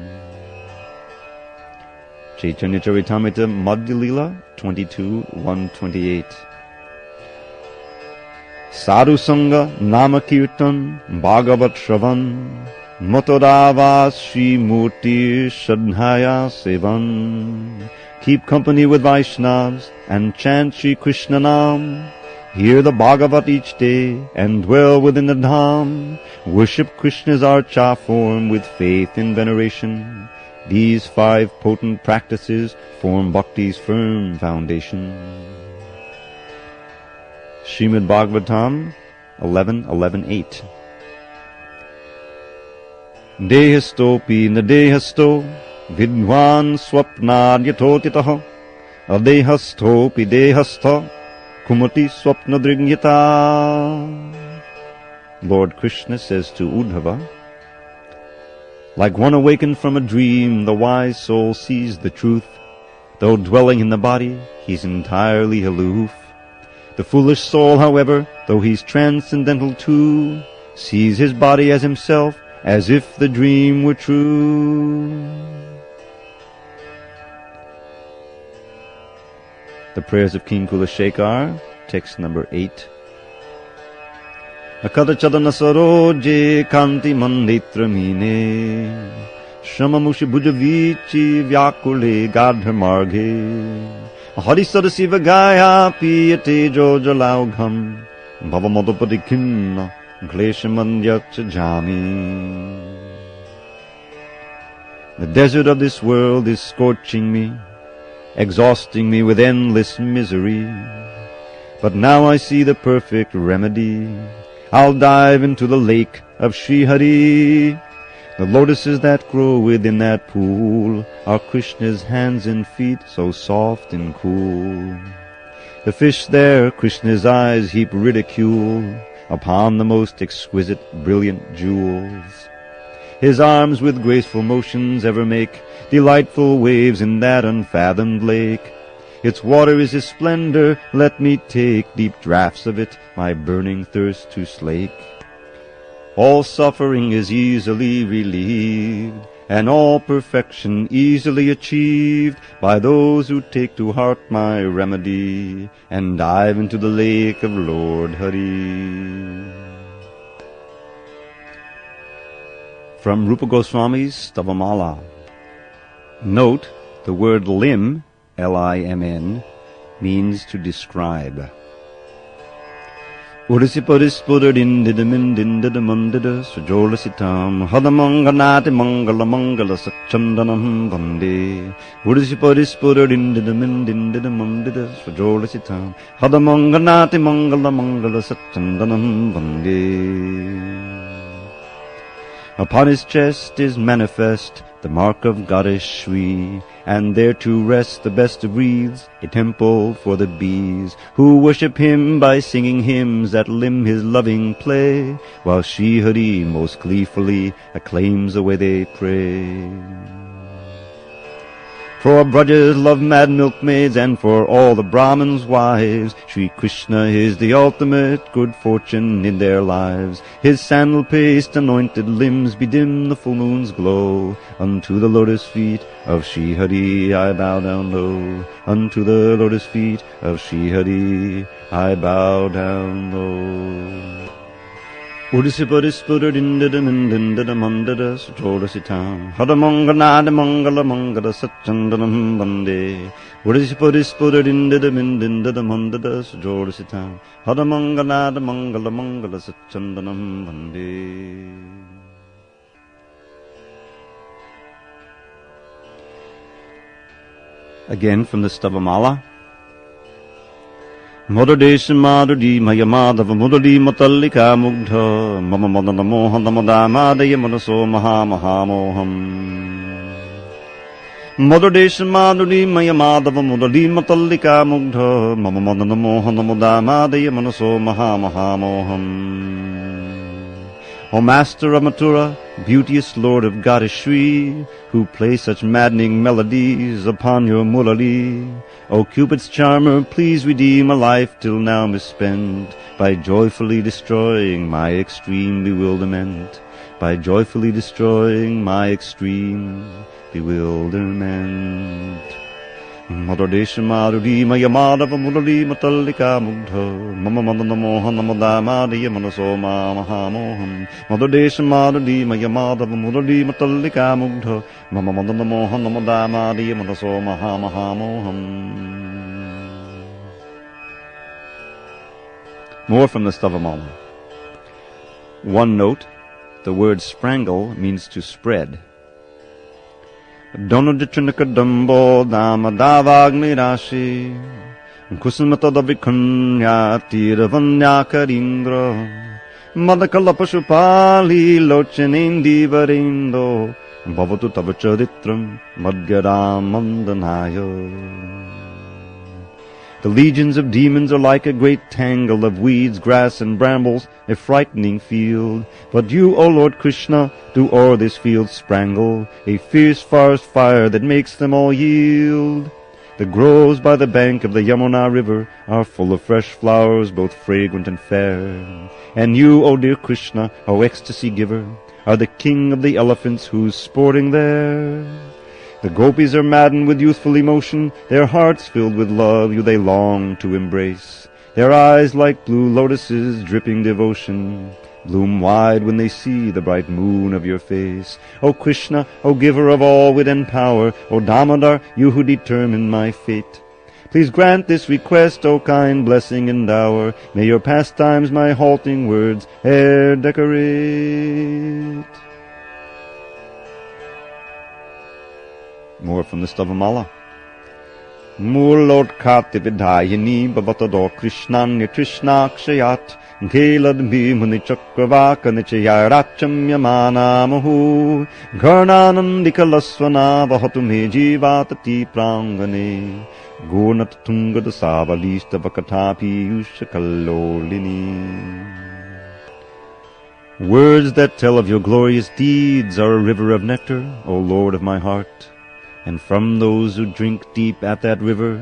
Chaitanya Charitamrita Madhya Lila 22:128. Sadhu Sangha Nama Kirtan Bhagavat Shravan Matodavas Shri Murti Shadhaya Sevan. Keep company with Vaishnavas and chant Shri Krishna Nam. Hear the Bhagavat each day and dwell within the Dham. Worship Krishna's archa form with faith and veneration. These 5 potent practices form Bhakti's firm foundation. Srimad Bhagavatam 11:11-8. Dehastopi nadehasto vidwan swapnad yatotitaha adehastopi dehastha kumati swapnadrigyata. Lord Krishna says to Uddhava, like one awakened from a dream, the wise soul sees the truth. Though dwelling in the body, he's entirely aloof. The foolish soul, however, though he's transcendental too, sees his body as himself, as if the dream were true. The prayers of King Kulashekar, text number 8. Akada chadana saroje kanti manditra mine Shamamushi bujavichi vyakule gadha marge Harisarasi vagaya piyate jojalagham Bhavamadopadikinna kleshamandyacha jami. The desert of this world is scorching me, exhausting me with endless misery. But now I see the perfect remedy. I'll dive into the lake of Sri Hari. The lotuses that grow within that pool are Krishna's hands and feet, so soft and cool. The fish there, Krishna's eyes heap ridicule upon the most exquisite, brilliant jewels. His arms with graceful motions ever make delightful waves in that unfathomed lake. Its water is his splendor, let me take deep draughts of it, my burning thirst to slake. All suffering is easily relieved, and all perfection easily achieved by those who take to heart my remedy, and dive into the lake of Lord Hari. From Rupa Goswami's Stavamala. Note, the word limn, L-I-M-N, means to describe. Urisiparispuradindidamindindidamundida sujolasitam hadamanganati mangala mangala satchandanam vande. Urisiparispuradindidamindindidamundida sujolasitam hadamanganati mangala mangala satchandanam vande. Upon his chest is manifest the mark of Goddess Shri, and there to rest the best of wreaths, a temple for the bees, who worship him by singing hymns that limn his loving play, while Shri Hari most gleefully acclaims the way they pray. For Brajas love mad milkmaids, and for all the Brahmins' wives, Shri Krishna is the ultimate good fortune in their lives. His sandal paste anointed limbs bedim the full moon's glow. Unto the lotus feet of Shri Hari I bow down low. Unto the lotus feet of Shri Hari I bow down low. Udisipadispuddindidamindindidamandida sujodasitam Hadamanganadamangala satchandanam bande Udisipadispuddindidamindindidamandida sujodasitam Hadamanganadamangala satchandanam bande. Again from the Stavamala. Madhudesha madhudi maya madhava mududi matallika mugdha mama madana mohana madamadaya manaso mahamahamoham. Madhudesha madhudi maya madhava mududi matallika mugdha mama madana mohana madamadaya manaso mahamahamoham. O Master of Mathura, beauteous Lord of Goddess Shri, who play such maddening melodies upon your murali, O Cupid's charmer, please redeem a life till now misspent by joyfully destroying my extreme bewilderment, by joyfully destroying my extreme bewilderment. Madhudesha madhudi maya madhava mudali matallika mugdha mama madana mohana madamadaya manaso mahamoham. Madhudesha madhudi maya madhava mudali matallika mugdha mama madana mohana madamadaya manaso mahamahamoham. More from the Stavamala. One note, the word sprangle means to spread. Donoditrinikadambo damadavagni rashi Kusumatadavikanya tiravanyakaringra Madakala pashupali lochanindi varindo Bhavatu tavachaditram madgaramandanayo. The legions of demons are like a great tangle of weeds, grass, and brambles, a frightening field. But you, O Lord Krishna, do o'er this field sprangle a fierce forest fire that makes them all yield. The groves by the bank of the Yamuna river are full of fresh flowers, both fragrant and fair. And you, O dear Krishna, O ecstasy giver, are the king of the elephants who's sporting there. The gopis are maddened with youthful emotion, their hearts filled with love you they long to embrace. Their eyes like blue lotuses dripping devotion, bloom wide when they see the bright moon of your face. O Krishna, O giver of all wit and power, O Damodar, you who determine my fate. Please grant this request, O kind blessing and dower. May your pastimes my halting words e'er decorate. More from the Stavamala. Murlot kati vidayani bhavatado krishnanya krishnakshayat Gelad bhimani chakravaka nichayaracham yamanamahu Garnanandikalasvana vahatu me jivatati prangane Gurnat tungada savalista vakatapi yushakalolini. Words that tell of your glorious deeds are a river of nectar, O Lord of my heart. And from those who drink deep at that river,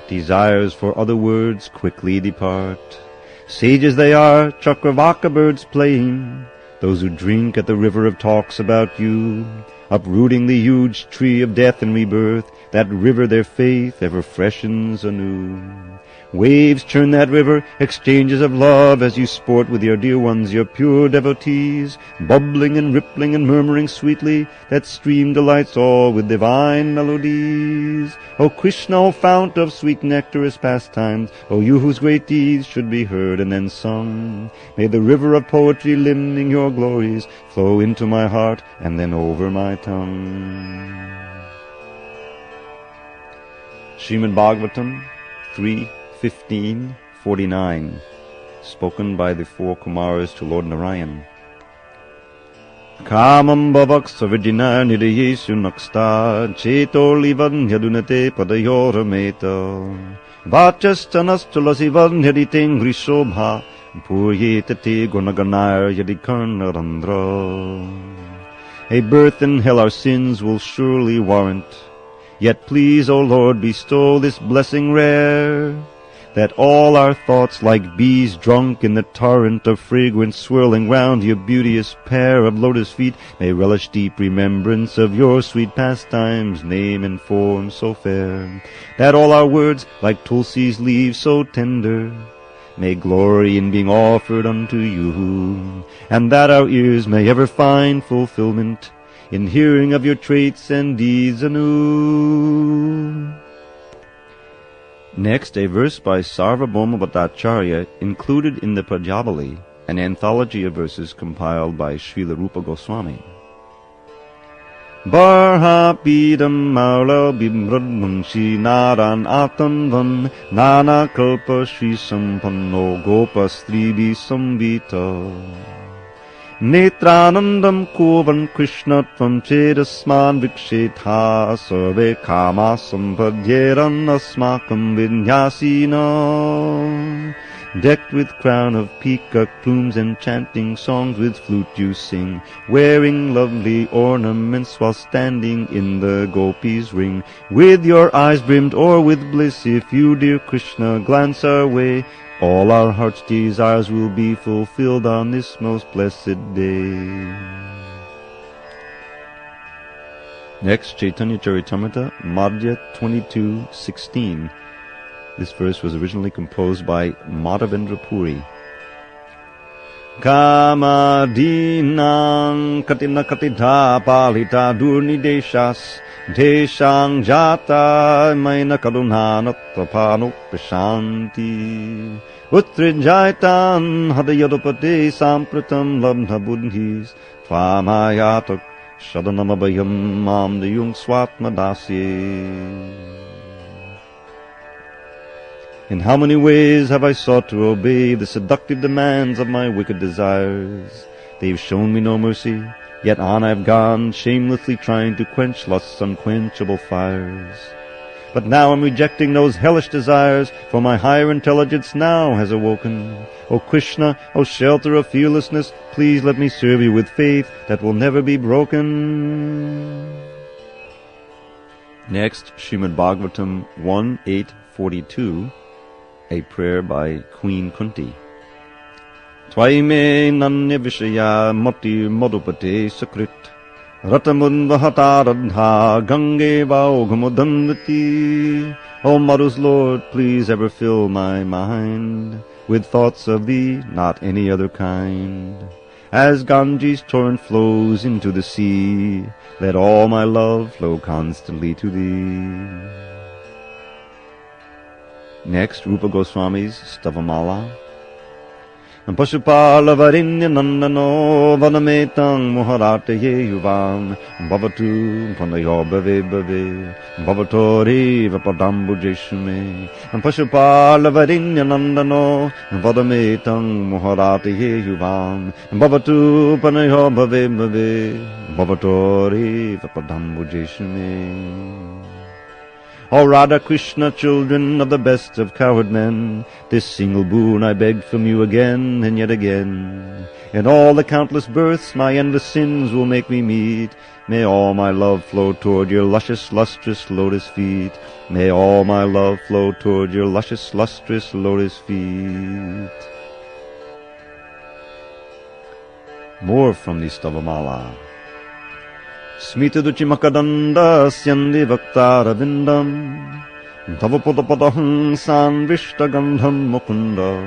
desires for other words quickly depart. Sages they are, Chakravaka birds playing, those who drink at the river of talks about you, uprooting the huge tree of death and rebirth, that river their faith ever freshens anew. Waves churn that river, exchanges of love as you sport with your dear ones, your pure devotees, bubbling and rippling and murmuring sweetly, that stream delights all with divine melodies. O Krishna, O fount of sweet nectarous pastimes, O you whose great deeds should be heard and then sung, may the river of poetry limning your glories flow into my heart and then over my tongue. Srimad Bhagavatam 3:15-49, spoken by the four Kumaras to Lord Narayan. Kamam bhavaksa vijina nidayesu naksta cheto livan yadunate padayorameta vachastanastulasivан yaditing grishobha puryetate gunaganayar yadikarnarandra. A birth in hell our sins will surely warrant. Yet please, O Lord, bestow this blessing rare, that all our thoughts, like bees drunk in the torrent of fragrance swirling round your beauteous pair of lotus feet, may relish deep remembrance of your sweet pastimes, name and form so fair, that all our words, like Tulsi's leaves so tender, may glory in being offered unto you, and that our ears may ever find fulfillment in hearing of your traits and deeds anew. Next, a verse by Sarvabhauma Bhattacharya included in the Prajabali, an anthology of verses compiled by Srila Rupa Goswami. Barha pidam maula bimrad munshi naran atanvan nana kalpa shri sampanno gopastribi sambita netranandam kovan krishnatvam chedasman vikshetha sarve kama sampadyeran asmakam vinyasina. Decked with crown of peacock plumes and chanting songs with flute you sing, wearing lovely ornaments while standing in the gopis' ring. With your eyes brimmed o'er with bliss, if you, dear Krishna, glance our way, all our heart's desires will be fulfilled on this most blessed day. Next, Chaitanya Charitamrita, Madhya 22:16. This verse was originally composed by Madhavendra Puri. Kama dinang katina katidha palita durni deshas deshang jata maina kadunana tapano prashanti utrijaitan hadayadopate sampratam labdha buddhis tvamayatak shadanamabayam mam dayung swatmadasye. In how many ways have I sought to obey the seductive demands of my wicked desires? They've shown me no mercy, yet on I've gone, shamelessly trying to quench lust's unquenchable fires. But now I'm rejecting those hellish desires, for my higher intelligence now has awoken. O Krishna, O shelter of fearlessness, please let me serve you with faith that will never be broken. Next, Srimad Bhagavatam 1:8-42. A prayer by Queen Kunti. Twaime nanya vishaya mati madhupate sakrit ratamundahataradha gange vaughamudandati. O Madhu's Lord, please ever fill my mind with thoughts of thee, not any other kind. As Ganges' torrent flows into the sea, let all my love flow constantly to thee. Next, Rupa Goswami's Stavamala. Pashupala varinya nandano vanametang muharataye yuvam bhavatu panayo bhave bhave bhavatori vapadambu jeshume. Pashupala varinya nandano vanametang muharataye yuvam bhavatu panayo bhave bhave bhavatori vapadambu jeshume. O Radha Krishna, children of the best of cowherd men, this single boon I beg from you again and yet again. In all the countless births my endless sins will make me meet. May all my love flow toward your luscious, lustrous lotus feet. May all my love flow toward your luscious, lustrous lotus feet. More from the Stavamala. Smita duchi makadanda syandi vaktara vindam Tavapadapadahan san vishtagandham mukunda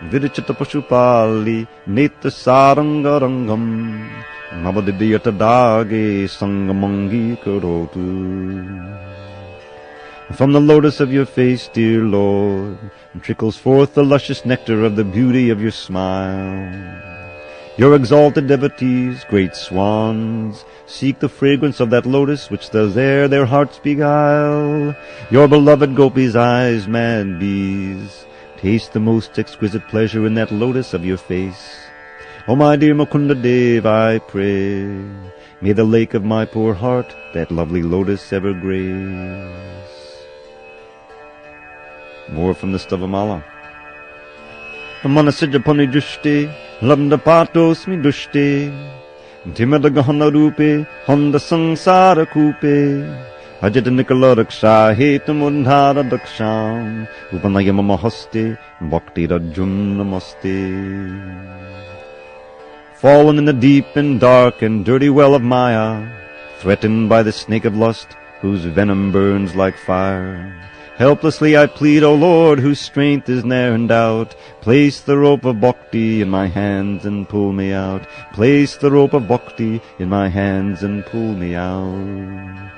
Vidichita pashupali nita sarangarangam Navadidiyata dage sangamangi karotu. From the lotus of your face, dear Lord, trickles forth the luscious nectar of the beauty of your smile. Your exalted devotees, great swans, seek the fragrance of that lotus which does there their hearts beguile. Your beloved gopis' eyes, mad bees, taste the most exquisite pleasure in that lotus of your face. O my dear Mukunda Dev, I pray, may the lake of my poor heart that lovely lotus ever grace. More from the Stavamala. Manasajapani dushte, lamda patosmi dushte, timada gahana rupe, honda sangsara kupe, Hajitanikala Raksha Hetamundhara Daksham Upanayamama Haste Bhakti Rajun Namaste. Fallen in the deep and dark and dirty well of Maya, threatened by the snake of lust, whose venom burns like fire. Helplessly I plead, O Lord, whose strength is ne'er in doubt, place the rope of bhakti in my hands and pull me out. Place the rope of bhakti in my hands and pull me out.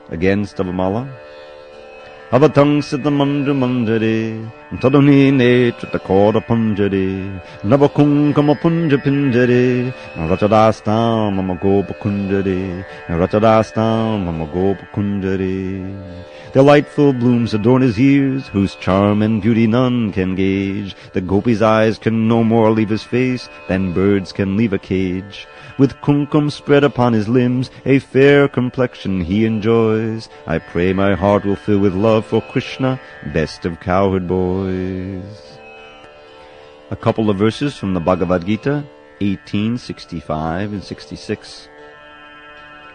Again, Stavamala. Avatang siddhamandra manjare, taduni netrata kora panjare, navakunkama punja pinjare, rachadastam mama gopa kunjare, rachadastam mama gopa kunjare. Delightful blooms adorn his ears, whose charm and beauty none can gauge. The gopi's eyes can no more leave his face than birds can leave a cage. With kumkum spread upon his limbs, a fair complexion he enjoys. I pray my heart will fill with love for Krishna, best of cowherd boys. A couple of verses from the Bhagavad Gita, 18:65 and 66.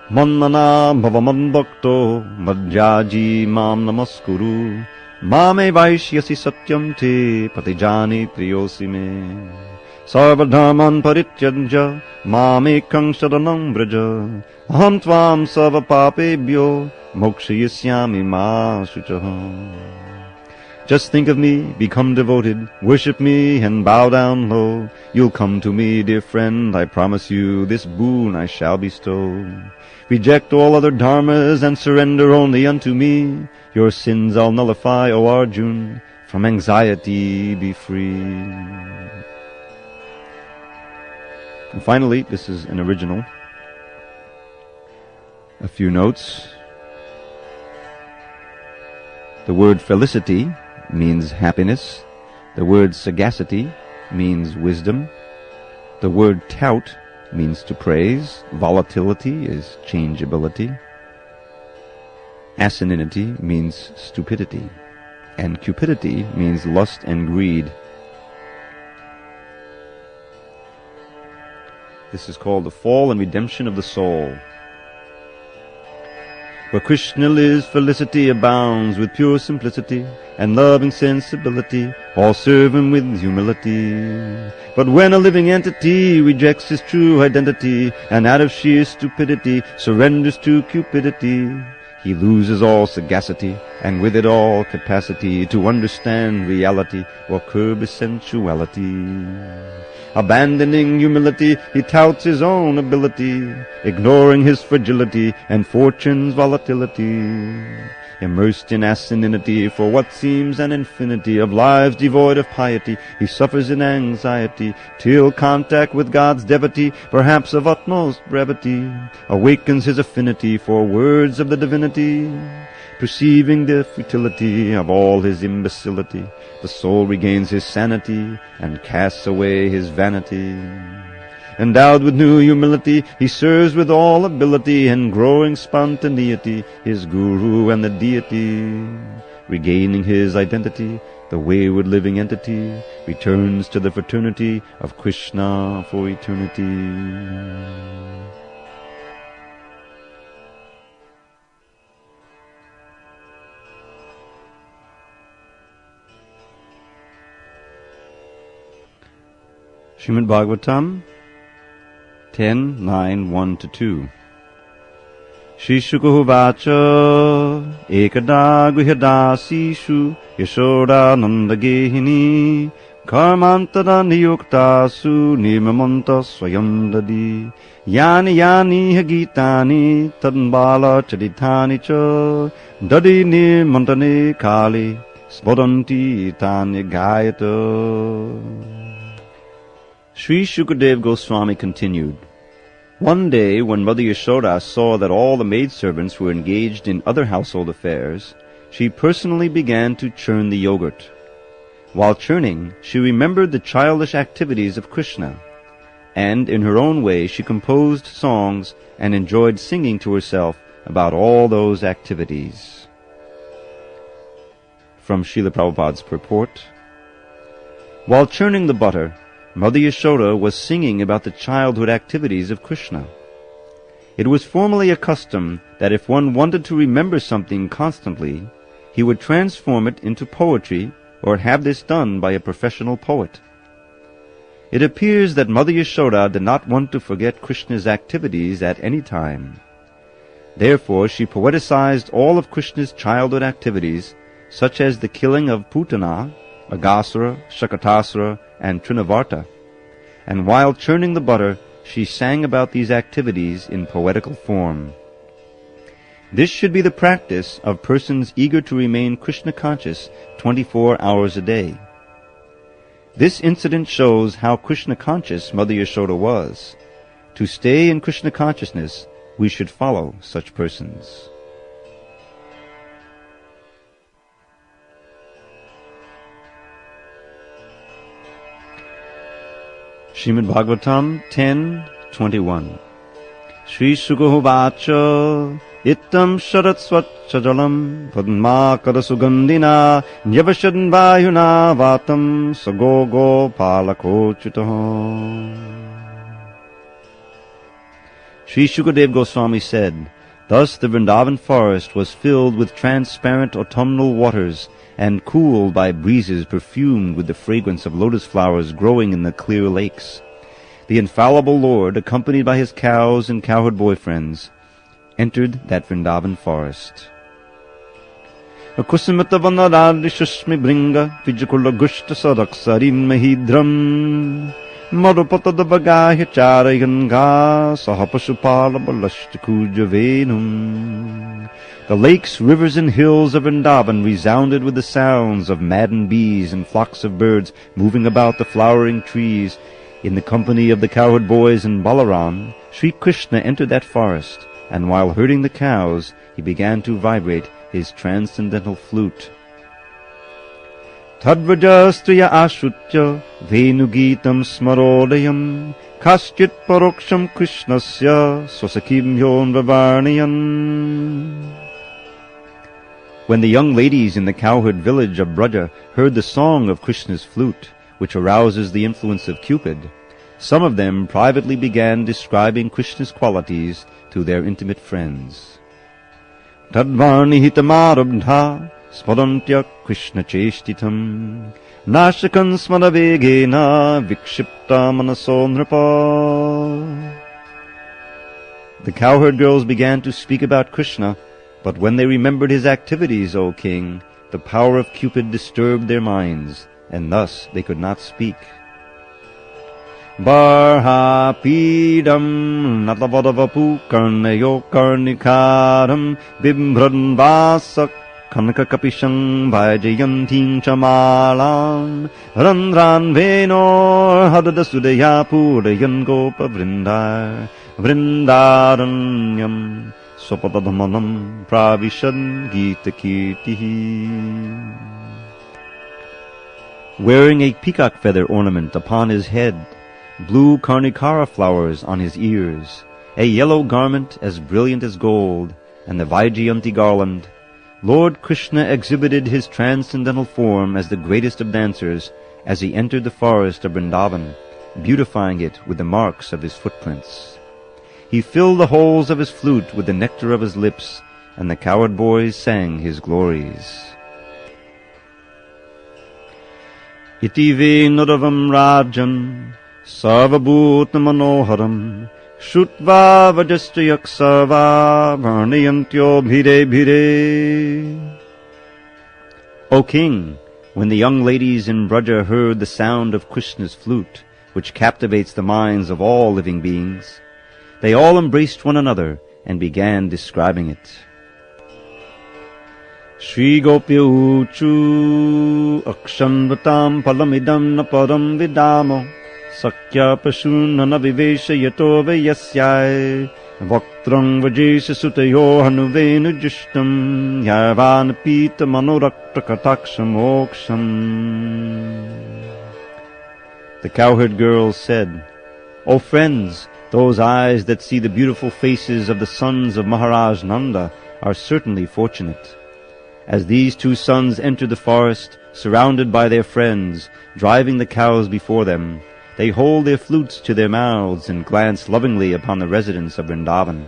Mannana bhavaman bhakto madhyaji mam namaskuru mame vaishyasi satyam te patijani priyosi me sarvadharman parityajya mamekang sharanam vraja aham tvam sarva papebhyo mokshayisyami ma shuchaham. Just think of me, become devoted, worship me and bow down low. You'll come to me, dear friend, I promise you this boon I shall bestow. Reject all other dharmas and surrender only unto me. Your sins I'll nullify, O Arjun, from anxiety be free. And finally, this is an original. A few notes. The word felicity means happiness. The word sagacity means wisdom. The word tout means to praise. Volatility is changeability. Asininity means stupidity. And cupidity means lust and greed. This is called the fall and redemption of the soul. Where Krishna lives, felicity abounds with pure simplicity and loving sensibility. All serve him with humility. But when a living entity rejects his true identity and out of sheer stupidity surrenders to cupidity, he loses all sagacity and with it all capacity to understand reality or curb his sensuality. Abandoning humility, he touts his own ability, ignoring his fragility and fortune's volatility. Immersed in asininity for what seems an infinity of lives devoid of piety, he suffers in anxiety till contact with God's devotee, perhaps of utmost brevity, awakens his affinity for words of the divinity. Perceiving the futility of all his imbecility, the soul regains his sanity and casts away his vanity. Endowed with new humility, he serves with all ability and growing spontaneity his guru and the deity. Regaining his identity, the wayward living entity returns to the fraternity of Krishna for eternity. Srimad Bhagavatam 10:9-1-2. Shri Shuka Vacha Ekada Guhyadasishu Yashoda Nanda Gehini Karmantara Niyuktasu Nirmamanta Swayam Yani Yani Hagitani Tadbala Chaditani Cha Dadi Nirmantane Kali Spodanti Tanya Gayata. Sri Shukadev Goswami continued, One day, when Mother Yashoda saw that all the maidservants were engaged in other household affairs, she personally began to churn the yogurt. While churning, she remembered the childish activities of Krishna, and in her own way she composed songs and enjoyed singing to herself about all those activities. From Srila Prabhupada's purport, While churning the butter, Mother Yashoda was singing about the childhood activities of Krishna. It was formerly a custom that if one wanted to remember something constantly, he would transform it into poetry or have this done by a professional poet. It appears that Mother Yashoda did not want to forget Krishna's activities at any time. Therefore, she poeticized all of Krishna's childhood activities, such as the killing of Putana, Aghasura, Shakatasura, and Trinavarta, and while churning the butter, she sang about these activities in poetical form. This should be the practice of persons eager to remain Krishna conscious 24 hours a day. This incident shows how Krishna conscious Mother Yashoda was. To stay in Krishna consciousness, we should follow such persons. Srimad Bhagavatam 10:21. Shri Shukovacha Ittam Sharat Swacha Jalam Padmakara Sugandhina Nyavashan Vayuna Vatam Sagogo Palakochutaho. Sri Shukadev Goswami said, "Thus the Vrindavan forest was filled with transparent autumnal waters and cooled by breezes perfumed with the fragrance of lotus flowers growing in the clear lakes. The infallible Lord, accompanied by his cows and cowherd boyfriends, entered that Vrindavan forest." Akusumata vanadadishashmi bringa vijakula gushta saraksarin mahidram Marupatada bagahya charayanga sahapashupala balashtakuja venum. The lakes, rivers, and hills of Vrindavan resounded with the sounds of maddened bees and flocks of birds moving about the flowering trees. In the company of the cowherd boys and Balaram, Sri Krishna entered that forest, and while herding the cows, he began to vibrate his transcendental flute. Tadvaja striya ashutya venugitam smarodayam kaschit paroksham krishnasya swasakim yon vavarnayan. When the young ladies in the cowherd village of Braja heard the song of Krishna's flute, which arouses the influence of Cupid, some of them privately began describing Krishna's qualities to their intimate friends. Tadvarni hitamarabdha smarantya Krishna chestitam nashakan smaravegena vikshipta manaso nripa. The cowherd girls began to speak about Krishna, but when they remembered his activities, O king, the power of Cupid disturbed their minds, and thus they could not speak. Barhapidam natavadavapu karnayo karnikaram bimbran vasak kanaka kapisham vajayantin chamalam randran venor hadadasudaya purayan gopa vrindar vrindaranyam swapadadhamanam pravishan gita kirtihi. Wearing a peacock feather ornament upon his head, blue karnikara flowers on his ears, a yellow garment as brilliant as gold, and the Vaijayanti garland, Lord Krishna exhibited his transcendental form as the greatest of dancers as he entered the forest of Vrindavan, beautifying it with the marks of his footprints. He filled the holes of his flute with the nectar of his lips, and the cowherd boys sang his glories. Iti venuravam rajan sarvabhuta manoharam shutva vajastayak sarva varnayantyo bhire bhire. O king, when the young ladies in Braja heard the sound of Krishna's flute, which captivates the minds of all living beings, they all embraced one another and began describing it. Shri Gopya Uchu Akshanvatam Palamidam Naparam Vidamo Sakya Pashunana Vivesha Yato Vayasyai Vaktrang Vajesha Sutayo Hanuvenu Jishtam Yarvana Pita Manorakta Kataksham Oksham. The cowherd girls said, O friends, those eyes that see the beautiful faces of the sons of Maharaj Nanda are certainly fortunate. As these two sons entered the forest, surrounded by their friends, driving the cows before them, they hold their flutes to their mouths and glance lovingly upon the residents of Vrindavan.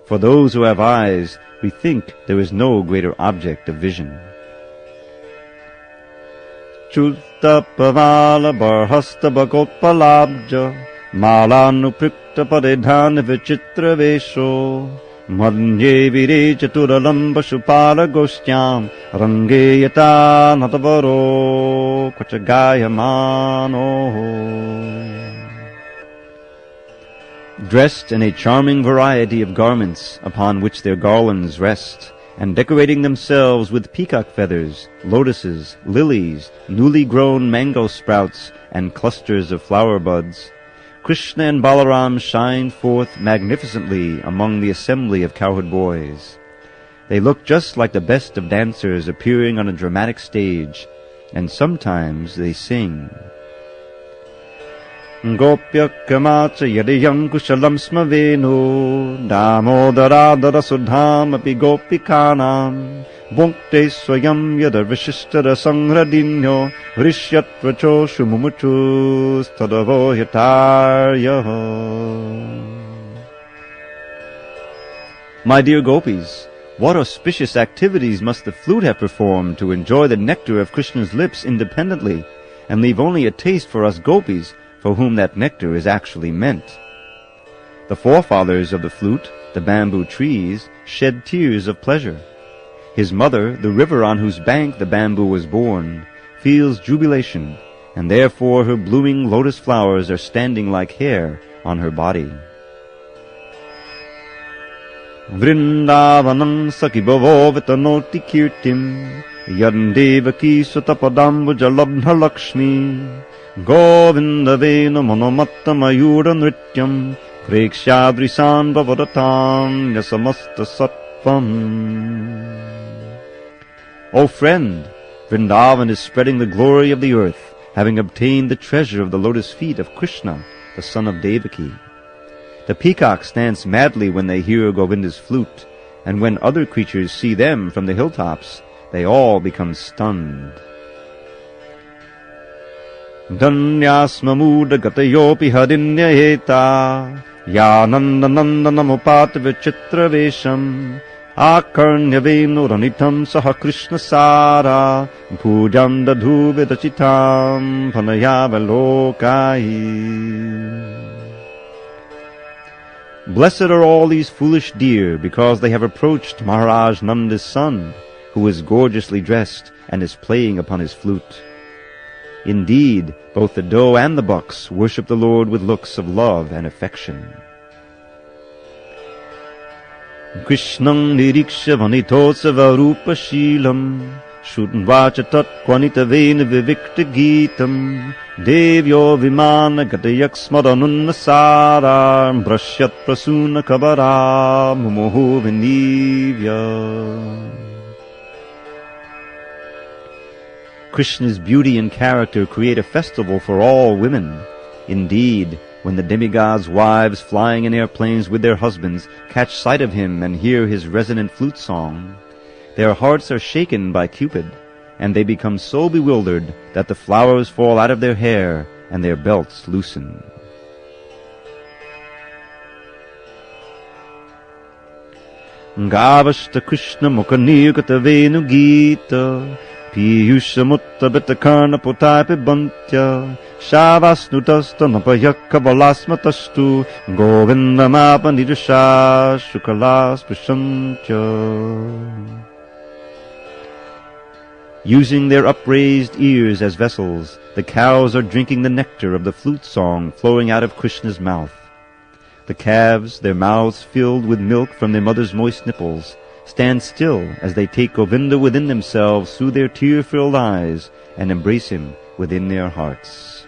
For those who have eyes, we think there is no greater object of vision. Chultapavala barhasta bhagotpalabja malanuprikta paridhan vichitra vesho madhye vire chaturalamba shupala goshyam range yata natavaro kvachagayamano. Dressed in a charming variety of garments upon which their garlands rest, and decorating themselves with peacock feathers, lotuses, lilies, newly grown mango sprouts, and clusters of flower buds, Krishna and Balaram shine forth magnificently among the assembly of cowherd boys. They look just like the best of dancers appearing on a dramatic stage, and sometimes they sing. Gopya kamacha yadiyam kushalam smavenu damodaradara sudham api gopikanam bhukte swayam yada vishishtara sanghradinyo rishyatvacho shumumuchu stadavo yataryaho. My dear gopis, what auspicious activities must the flute have performed to enjoy the nectar of Krishna's lips independently, and leave only a taste for us gopis, for whom that nectar is actually meant. The forefathers of the flute, the bamboo trees, shed tears of pleasure. His mother, the river on whose bank the bamboo was born, feels jubilation, and therefore her blooming lotus flowers are standing like hair on her body. Vrindavanam sakibhavo vitanoti kirtim yadandevaki sutapadambujalabdha lakshmi Govinda vena monomatta mayura nrityam prekshadrisan bhavadatam yasamasta sattvam. O friend, Vrindavan is spreading the glory of the earth, having obtained the treasure of the lotus feet of Krishna, the son of Devaki. The peacocks dance madly when they hear Govinda's flute, and when other creatures see them from the hilltops, they all become stunned. Dhanyasmamuda gatayopi harinyayeta yanandanandanamupata vichitra vesham akarnyavenu ranitam saha krishna sara pujam dadhu vidachitam panayavalokai. Blessed are all these foolish deer, because they have approached Maharaj Nanda's son, who is gorgeously dressed and is playing upon his flute. Indeed, both the doe and the bucks worship the Lord with looks of love and affection. Krishnam niriksha vanitosava rupa shilam shudvacha tat kvanitavena vivikta geetam devyo vimana gatayak smaranunasara brashyat prasuna kabara mumoho vinivya. Krishna's beauty and character create a festival for all women. Indeed, when the demigods' wives flying in airplanes with their husbands catch sight of him and hear his resonant flute song, their hearts are shaken by Cupid, and they become so bewildered that the flowers fall out of their hair and their belts loosen. Gavashta Krishna Mukhanirgata Venu Gita Piyushamutta Bitakarna Potaipi Bantya Shavasnutasta Napayakka Balasmatastu Govindamapa Nidusha Shukalas Prashantya. Using their upraised ears as vessels, the cows are drinking the nectar of the flute song flowing out of Krishna's mouth. The calves, their mouths filled with milk from their mother's moist nipples, stand still as they take Govinda within themselves through their tear-filled eyes and embrace him within their hearts.